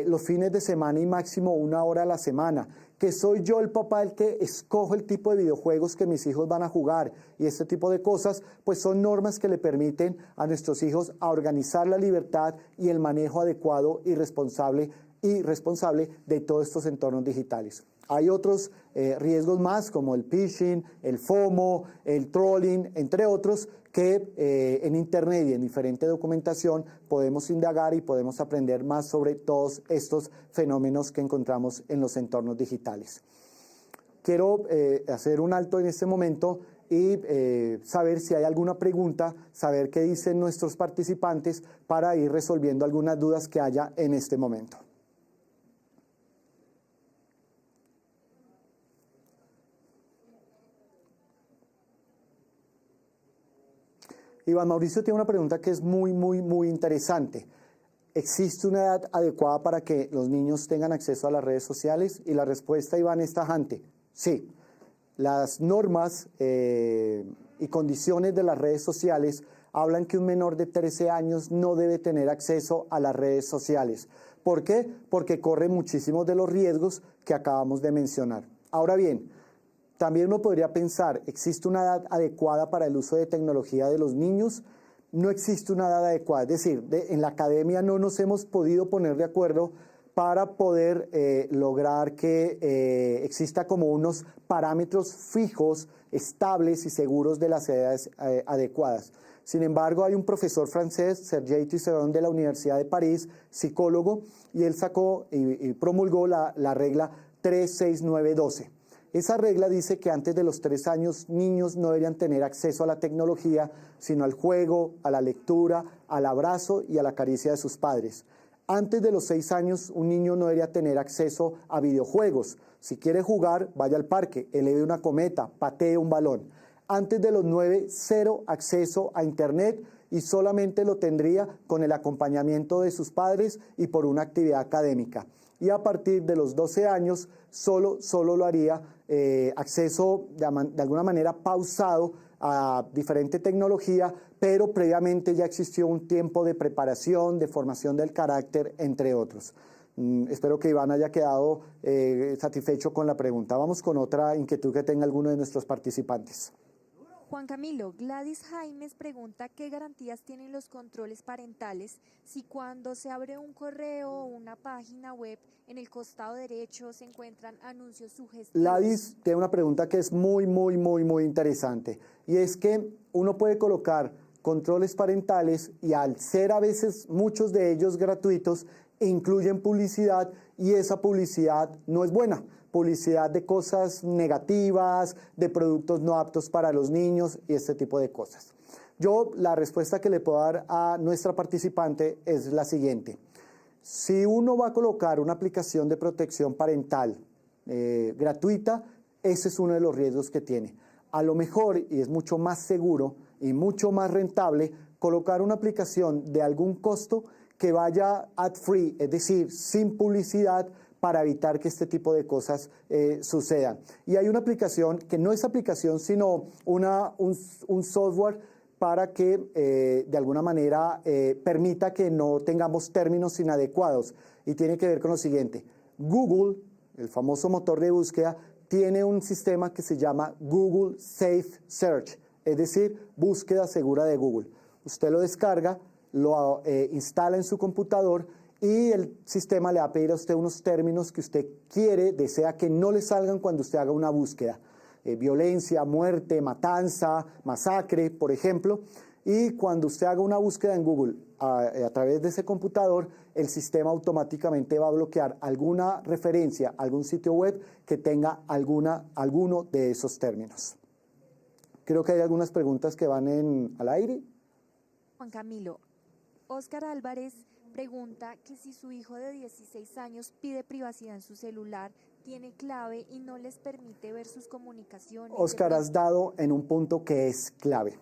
los fines de semana y máximo 1 hora a la semana, que soy yo el papá el que escojo el tipo de videojuegos que mis hijos van a jugar, y este tipo de cosas, pues son normas que le permiten a nuestros hijos a organizar la libertad y el manejo adecuado y responsable de todos estos entornos digitales. Hay otros riesgos más, como el phishing, el FOMO, el trolling, entre otros, que en Internet y en diferente documentación podemos indagar y podemos aprender más sobre todos estos fenómenos que encontramos en los entornos digitales. Quiero hacer un alto en este momento y saber si hay alguna pregunta, saber qué dicen nuestros participantes para ir resolviendo algunas dudas que haya en este momento. Iván Mauricio tiene una pregunta que es muy interesante. ¿Existe una edad adecuada para que los niños tengan acceso a las redes sociales? Y la respuesta, Iván, es tajante. Sí. Las normas y condiciones de las redes sociales hablan que un menor de 13 años no debe tener acceso a las redes sociales. ¿Por qué? Porque corre muchísimos de los riesgos que acabamos de mencionar. Ahora bien, también uno podría pensar, ¿existe una edad adecuada para el uso de tecnología de los niños? No existe una edad adecuada, es decir, en la academia no nos hemos podido poner de acuerdo para poder lograr que exista como unos parámetros fijos, estables y seguros de las edades adecuadas. Sin embargo, hay un profesor francés, Serge Tisserand, de la Universidad de París, psicólogo, y él sacó y promulgó la regla 36912. Esa regla dice que antes de los 3 años, niños no deberían tener acceso a la tecnología, sino al juego, a la lectura, al abrazo y a la caricia de sus padres. Antes de los 6 años, un niño no debería tener acceso a videojuegos. Si quiere jugar, vaya al parque, eleve una cometa, patee un balón. Antes de los 9, cero acceso a Internet, y solamente lo tendría con el acompañamiento de sus padres y por una actividad académica. Y a partir de los 12 años, solo lo haría acceso de alguna manera pausado a diferente tecnología, pero previamente ya existió un tiempo de preparación, de formación del carácter, entre otros. Espero que Iván haya quedado satisfecho con la pregunta. Vamos con otra inquietud que tenga alguno de nuestros participantes. Juan Camilo, Gladys Jaimes pregunta qué garantías tienen los controles parentales si cuando se abre un correo o una página web en el costado derecho se encuentran anuncios sugestivos. Gladys tiene una pregunta que es muy interesante, y es que uno puede colocar controles parentales y al ser a veces muchos de ellos gratuitos incluyen publicidad, y esa publicidad no es buena. Publicidad de cosas negativas, de productos no aptos para los niños y este tipo de cosas. Yo la respuesta que le puedo dar a nuestra participante es la siguiente. Si uno va a colocar una aplicación de protección parental gratuita, ese es uno de los riesgos que tiene. A lo mejor, y es mucho más seguro y mucho más rentable, colocar una aplicación de algún costo que vaya ad-free, es decir, sin publicidad, para evitar que este tipo de cosas sucedan. Y hay una aplicación que no es aplicación, sino un software para que de alguna manera permita que no tengamos términos inadecuados. Y tiene que ver con lo siguiente. Google, el famoso motor de búsqueda, tiene un sistema que se llama Google Safe Search, es decir, búsqueda segura de Google. Usted lo descarga, lo instala en su computador y el sistema le va a pedir a usted unos términos que usted desea que no le salgan cuando usted haga una búsqueda. Violencia, muerte, matanza, masacre, por ejemplo. Y cuando usted haga una búsqueda en Google a través de ese computador, el sistema automáticamente va a bloquear alguna referencia, algún sitio web que tenga alguno de esos términos. Creo que hay algunas preguntas que van al aire. Juan Camilo, Óscar Álvarez pregunta que si su hijo de 16 años pide privacidad en su celular, tiene clave y no les permite ver sus comunicaciones. Óscar, has dado en un punto que es clave,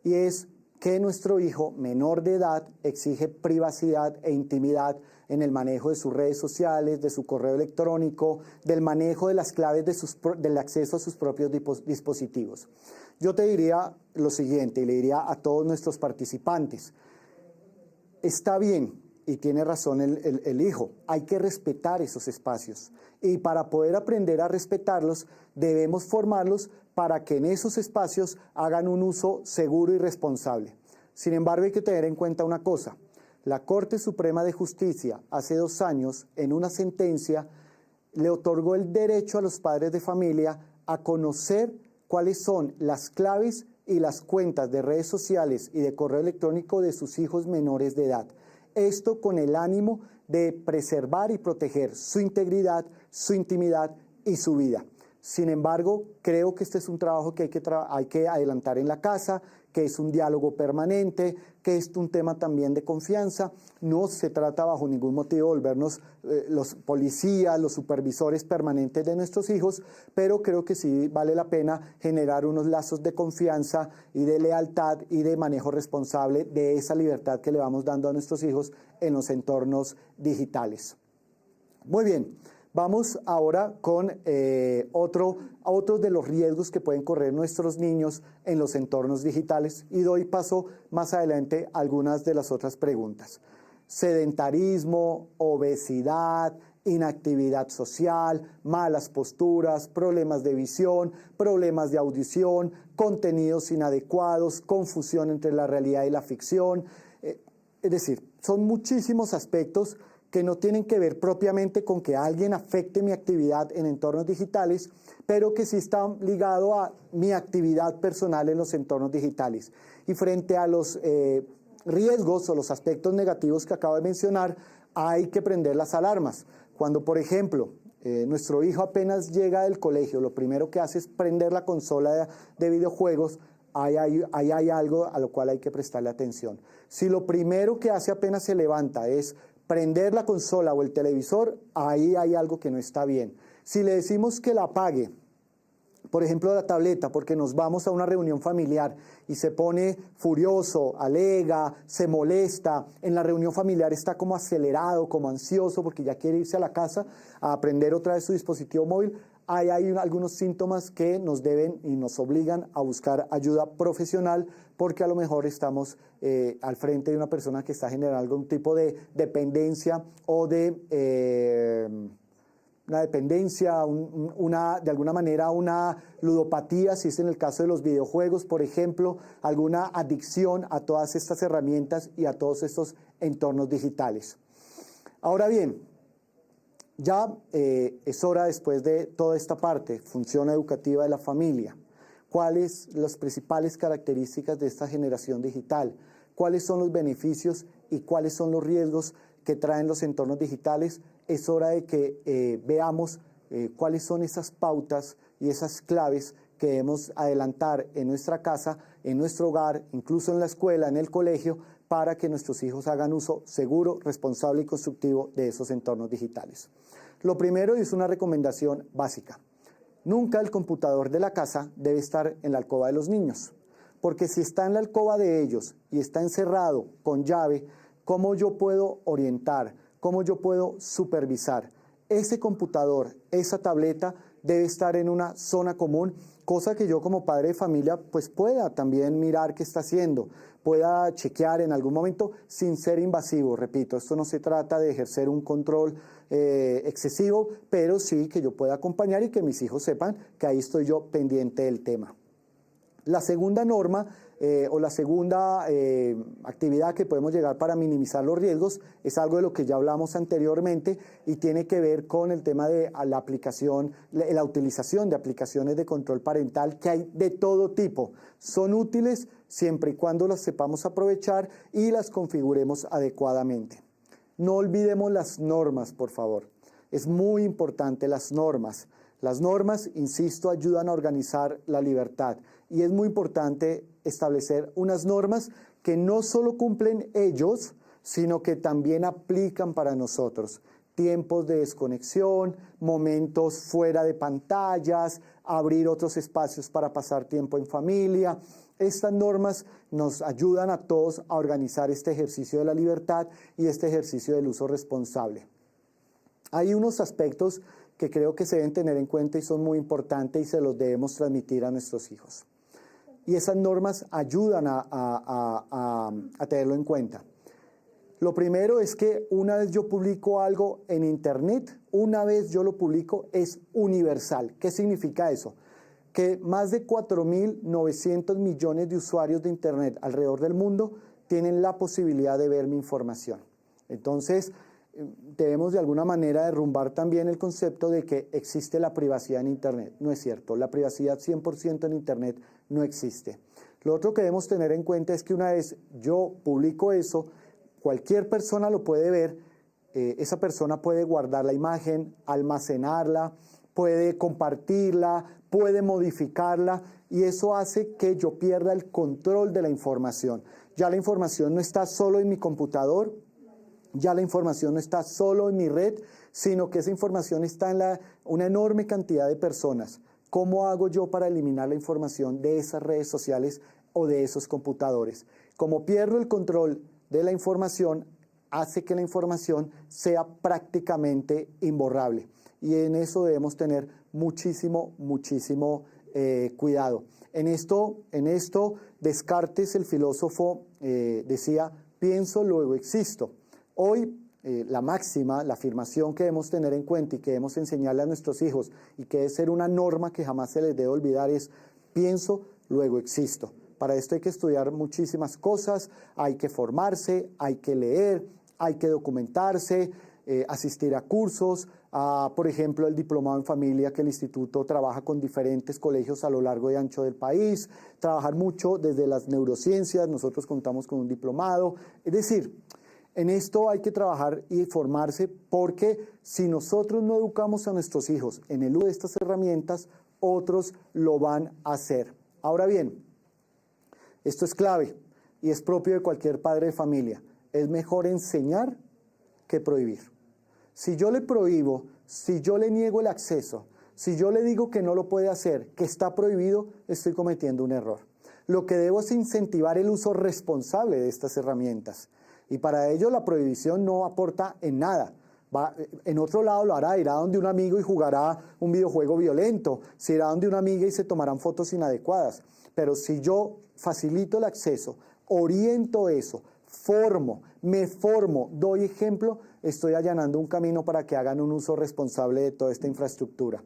y es que nuestro hijo menor de edad exige privacidad e intimidad en el manejo de sus redes sociales, de su correo electrónico, del manejo de las claves del acceso a sus propios dispositivos. Yo te diría lo siguiente, y le diría a todos nuestros participantes: está bien, y tiene razón el hijo, hay que respetar esos espacios. Y para poder aprender a respetarlos, debemos formarlos para que en esos espacios hagan un uso seguro y responsable. Sin embargo, hay que tener en cuenta una cosa. La Corte Suprema de Justicia, hace 2 años, en una sentencia, le otorgó el derecho a los padres de familia a conocer cuáles son las claves y las cuentas de redes sociales y de correo electrónico de sus hijos menores de edad. Esto con el ánimo de preservar y proteger su integridad, su intimidad y su vida. Sin embargo, creo que este es un trabajo que hay que adelantar en la casa, que es un diálogo permanente, que es un tema también de confianza. No se trata bajo ningún motivo de volvernos los policías, los supervisores permanentes de nuestros hijos, pero creo que sí vale la pena generar unos lazos de confianza y de lealtad y de manejo responsable de esa libertad que le vamos dando a nuestros hijos en los entornos digitales. Muy bien. Vamos ahora con otros de los riesgos que pueden correr nuestros niños en los entornos digitales, y doy paso más adelante a algunas de las otras preguntas. Sedentarismo, obesidad, inactividad social, malas posturas, problemas de visión, problemas de audición, contenidos inadecuados, confusión entre la realidad y la ficción. Es decir, son muchísimos aspectos que no tienen que ver propiamente con que alguien afecte mi actividad en entornos digitales, pero que sí están ligados a mi actividad personal en los entornos digitales. Y frente a los riesgos o los aspectos negativos que acabo de mencionar, hay que prender las alarmas. Cuando, por ejemplo, nuestro hijo apenas llega del colegio, lo primero que hace es prender la consola de videojuegos, ahí hay algo a lo cual hay que prestarle atención. Si lo primero que hace apenas se levanta es prender la consola o el televisor, ahí hay algo que no está bien. Si le decimos que la apague, por ejemplo la tableta, porque nos vamos a una reunión familiar y se pone furioso, alega, se molesta, en la reunión familiar está como acelerado, como ansioso porque ya quiere irse a la casa a aprender otra vez su dispositivo móvil, ahí hay algunos síntomas que nos deben y nos obligan a buscar ayuda profesional, porque a lo mejor estamos al frente de una persona que está generando algún tipo de dependencia o de una dependencia, de alguna manera una ludopatía, si es en el caso de los videojuegos, por ejemplo, alguna adicción a todas estas herramientas y a todos estos entornos digitales. Ahora bien, ya es hora, después de toda esta parte, función educativa de la familia, cuáles las principales características de esta generación digital, cuáles son los beneficios y cuáles son los riesgos que traen los entornos digitales. Es hora de que veamos cuáles son esas pautas y esas claves que debemos adelantar en nuestra casa, en nuestro hogar, incluso en la escuela, en el colegio, para que nuestros hijos hagan uso seguro, responsable y constructivo de esos entornos digitales. Lo primero es una recomendación básica. Nunca el computador de la casa debe estar en la alcoba de los niños, porque si está en la alcoba de ellos y está encerrado con llave, ¿cómo yo puedo orientar? ¿Cómo yo puedo supervisar? Ese computador, esa tableta debe estar en una zona común, cosa que yo como padre de familia pues pueda también mirar qué está haciendo, pueda chequear en algún momento sin ser invasivo. Repito, esto no se trata de ejercer un control excesivo, pero sí que yo pueda acompañar y que mis hijos sepan que ahí estoy yo pendiente del tema. La segunda norma o la segunda actividad que podemos llegar para minimizar los riesgos es algo de lo que ya hablamos anteriormente y tiene que ver con el tema de la aplicación, la utilización de aplicaciones de control parental que hay de todo tipo. Son útiles siempre y cuando las sepamos aprovechar y las configuremos adecuadamente. No olvidemos las normas, por favor. Es muy importante las normas. Las normas, insisto, ayudan a organizar la libertad y es muy importante establecer unas normas que no solo cumplen ellos, sino que también aplican para nosotros. Tiempos de desconexión, momentos fuera de pantallas, abrir otros espacios para pasar tiempo en familia. Estas normas nos ayudan a todos a organizar este ejercicio de la libertad y este ejercicio del uso responsable. Hay unos aspectos que creo que se deben tener en cuenta y son muy importantes y se los debemos transmitir a nuestros hijos. Y esas normas ayudan a tenerlo en cuenta. Lo primero es que una vez yo publico algo en Internet, una vez yo lo publico, es universal. ¿Qué significa eso? Que más de 4.900 millones de usuarios de Internet alrededor del mundo tienen la posibilidad de ver mi información. Entonces, debemos de alguna manera derrumbar también el concepto de que existe la privacidad en Internet. No es cierto, la privacidad 100% en Internet no existe. Lo otro que debemos tener en cuenta es que una vez yo publico eso, cualquier persona lo puede ver, esa persona puede guardar la imagen, almacenarla, puede compartirla, puede modificarla y eso hace que yo pierda el control de la información. Ya la información no está solo en mi computador, ya la información no está solo en mi red, sino que esa información está en una enorme cantidad de personas. ¿Cómo hago yo para eliminar la información de esas redes sociales o de esos computadores? Como pierdo el control de la información, hace que la información sea prácticamente imborrable. Y en eso debemos tener muchísimo cuidado. En esto, Descartes, el filósofo, decía, pienso, luego existo. Hoy la máxima, la afirmación que debemos tener en cuenta y que debemos enseñarle a nuestros hijos y que debe ser una norma que jamás se les debe olvidar es pienso, luego existo. Para esto hay que estudiar muchísimas cosas, hay que formarse, hay que leer, hay que documentarse, asistir a cursos, por ejemplo el diplomado en familia que el instituto trabaja con diferentes colegios a lo largo y ancho del país, trabajar mucho desde las neurociencias, nosotros contamos con un diplomado, es decir, en esto hay que trabajar y formarse porque si nosotros no educamos a nuestros hijos en el uso de estas herramientas, otros lo van a hacer. Ahora bien, esto es clave y es propio de cualquier padre de familia. Es mejor enseñar que prohibir. Si yo le prohíbo, si yo le niego el acceso, si yo le digo que no lo puede hacer, que está prohibido, estoy cometiendo un error. Lo que debo es incentivar el uso responsable de estas herramientas. Y para ello la prohibición no aporta en nada. En otro lado lo hará, irá donde un amigo y jugará un videojuego violento, se irá donde una amiga y se tomarán fotos inadecuadas. Pero si yo facilito el acceso, oriento eso, me formo, doy ejemplo, estoy allanando un camino para que hagan un uso responsable de toda esta infraestructura.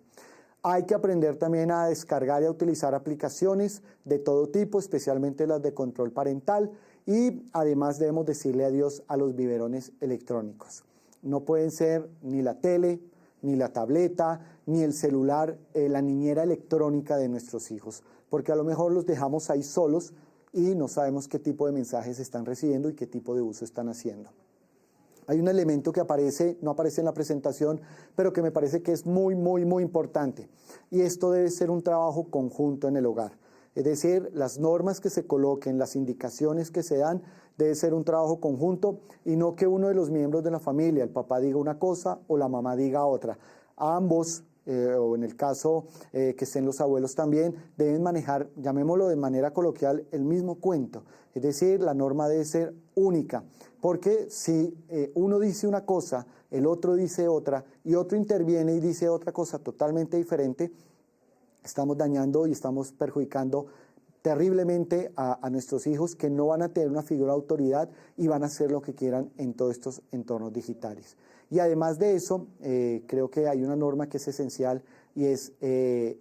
Hay que aprender también a descargar y a utilizar aplicaciones de todo tipo, especialmente las de control parental, y además debemos decirle adiós a los biberones electrónicos. No pueden ser ni la tele, ni la tableta, ni el celular, la niñera electrónica de nuestros hijos, porque a lo mejor los dejamos ahí solos y no sabemos qué tipo de mensajes están recibiendo y qué tipo de uso están haciendo. Hay un elemento que no aparece en la presentación, pero que me parece que es muy importante, y esto debe ser un trabajo conjunto en el hogar. Es decir, las normas que se coloquen, las indicaciones que se dan, debe ser un trabajo conjunto y no que uno de los miembros de la familia, el papá diga una cosa o la mamá diga otra. Ambos o en el caso que estén los abuelos también, deben manejar, llamémoslo de manera coloquial, el mismo cuento. Es decir, la norma debe ser única, porque si uno dice una cosa, el otro dice otra, y otro interviene y dice otra cosa totalmente diferente, estamos dañando y estamos perjudicando terriblemente a nuestros hijos, que no van a tener una figura de autoridad y van a hacer lo que quieran en todos estos entornos digitales. Y además de eso, creo que hay una norma que es esencial y es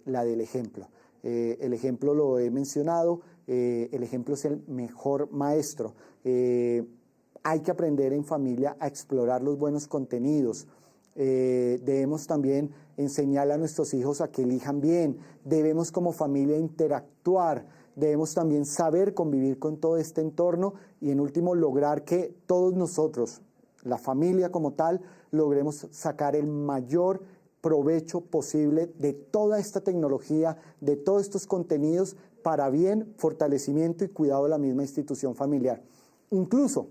la del ejemplo. El ejemplo lo he mencionado, el ejemplo es el mejor maestro. Hay que aprender en familia a explorar los buenos contenidos. Debemos también enseñarle a nuestros hijos a que elijan bien. Debemos como familia interactuar. Debemos también saber convivir con todo este entorno y en último lograr que todos nosotros, la familia como tal, logremos sacar el mayor provecho posible de toda esta tecnología, de todos estos contenidos para bien, fortalecimiento y cuidado de la misma institución familiar. Incluso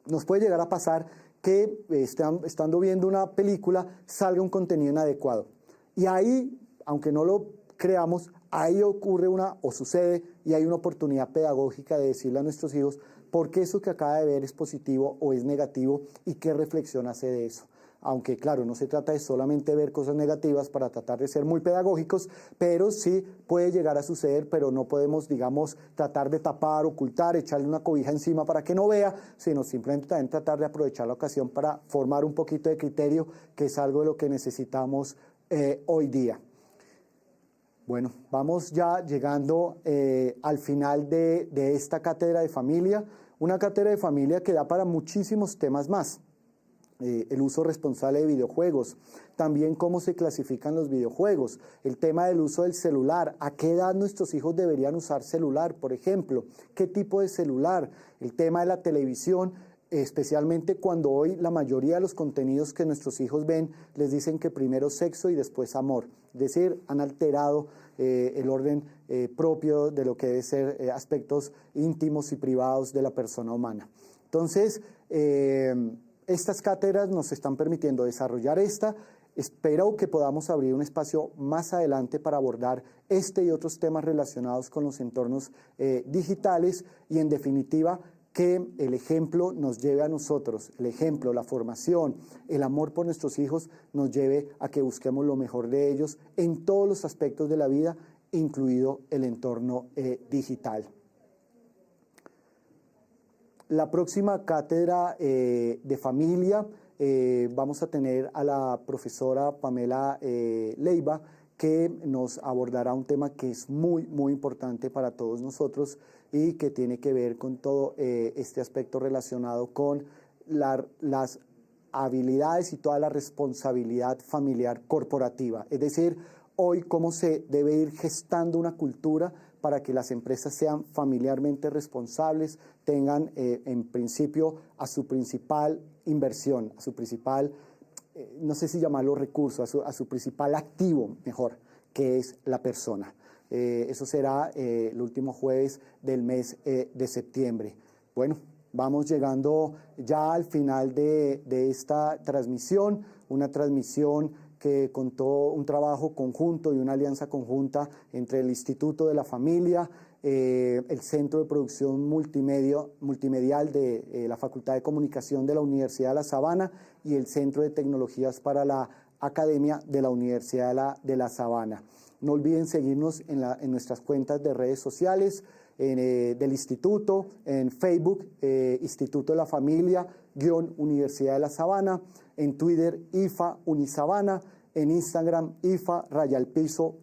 nos puede llegar a pasar que estando viendo una película salga un contenido inadecuado. Y ahí, aunque no lo creamos, ahí ocurre o sucede y hay una oportunidad pedagógica de decirle a nuestros hijos por qué eso que acaba de ver es positivo o es negativo y qué reflexión hace de eso. Aunque claro, no se trata de solamente ver cosas negativas para tratar de ser muy pedagógicos, pero sí puede llegar a suceder, pero no podemos, digamos, tratar de tapar, ocultar, echarle una cobija encima para que no vea, sino simplemente también tratar de aprovechar la ocasión para formar un poquito de criterio, que es algo de lo que necesitamos hoy día. Bueno, vamos ya llegando al final de esta cátedra de familia, una cátedra de familia que da para muchísimos temas más. El uso responsable de videojuegos, también cómo se clasifican los videojuegos, el tema del uso del celular, a qué edad nuestros hijos deberían usar celular, por ejemplo, qué tipo de celular, el tema de la televisión, especialmente cuando hoy la mayoría de los contenidos que nuestros hijos ven les dicen que primero sexo y después amor, es decir, han alterado el orden propio de lo que debe ser aspectos íntimos y privados de la persona humana. Entonces, estas cátedras nos están permitiendo desarrollar esta. Espero que podamos abrir un espacio más adelante para abordar este y otros temas relacionados con los entornos digitales y, en definitiva, que el ejemplo nos lleve a nosotros, el ejemplo, la formación, el amor por nuestros hijos nos lleve a que busquemos lo mejor de ellos en todos los aspectos de la vida, incluido el entorno digital. La próxima cátedra de familia vamos a tener a la profesora Pamela Leiva, que nos abordará un tema que es muy, muy importante para todos nosotros y que tiene que ver con todo este aspecto relacionado con las habilidades y toda la responsabilidad familiar corporativa. Es decir, hoy cómo se debe ir gestando una cultura para que las empresas sean familiarmente responsables, tengan en principio a su principal inversión, a su principal, no sé si llamarlo recurso, a su principal activo, mejor, que es la persona. Eso será el último jueves del mes de septiembre. Bueno, vamos llegando ya al final de esta transmisión, una transmisión que contó un trabajo conjunto y una alianza conjunta entre el Instituto de la Familia, el Centro de Producción Multimedial de la Facultad de Comunicación de la Universidad de La Sabana y el Centro de Tecnologías para la Academia de la Universidad de La Sabana. No olviden seguirnos en nuestras cuentas de redes sociales, del Instituto, en Facebook, Instituto de la Familia, Universidad de La Sabana, en Twitter, IFA Unisabana, en Instagram, IFA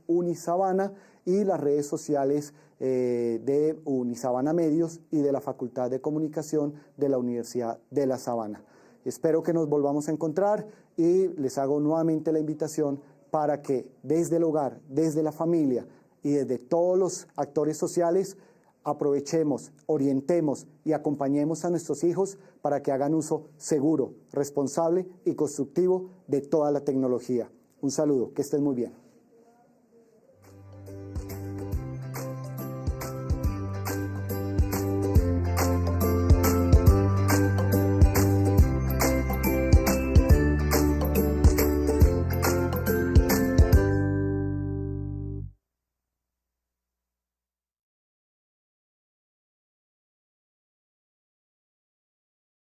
_Unisabana y las redes sociales de Unisabana Medios y de la Facultad de Comunicación de la Universidad de La Sabana. Espero que nos volvamos a encontrar y les hago nuevamente la invitación para que desde el hogar, desde la familia y desde todos los actores sociales aprovechemos, orientemos y acompañemos a nuestros hijos para que hagan uso seguro, responsable y constructivo de toda la tecnología. Un saludo, que estén muy bien.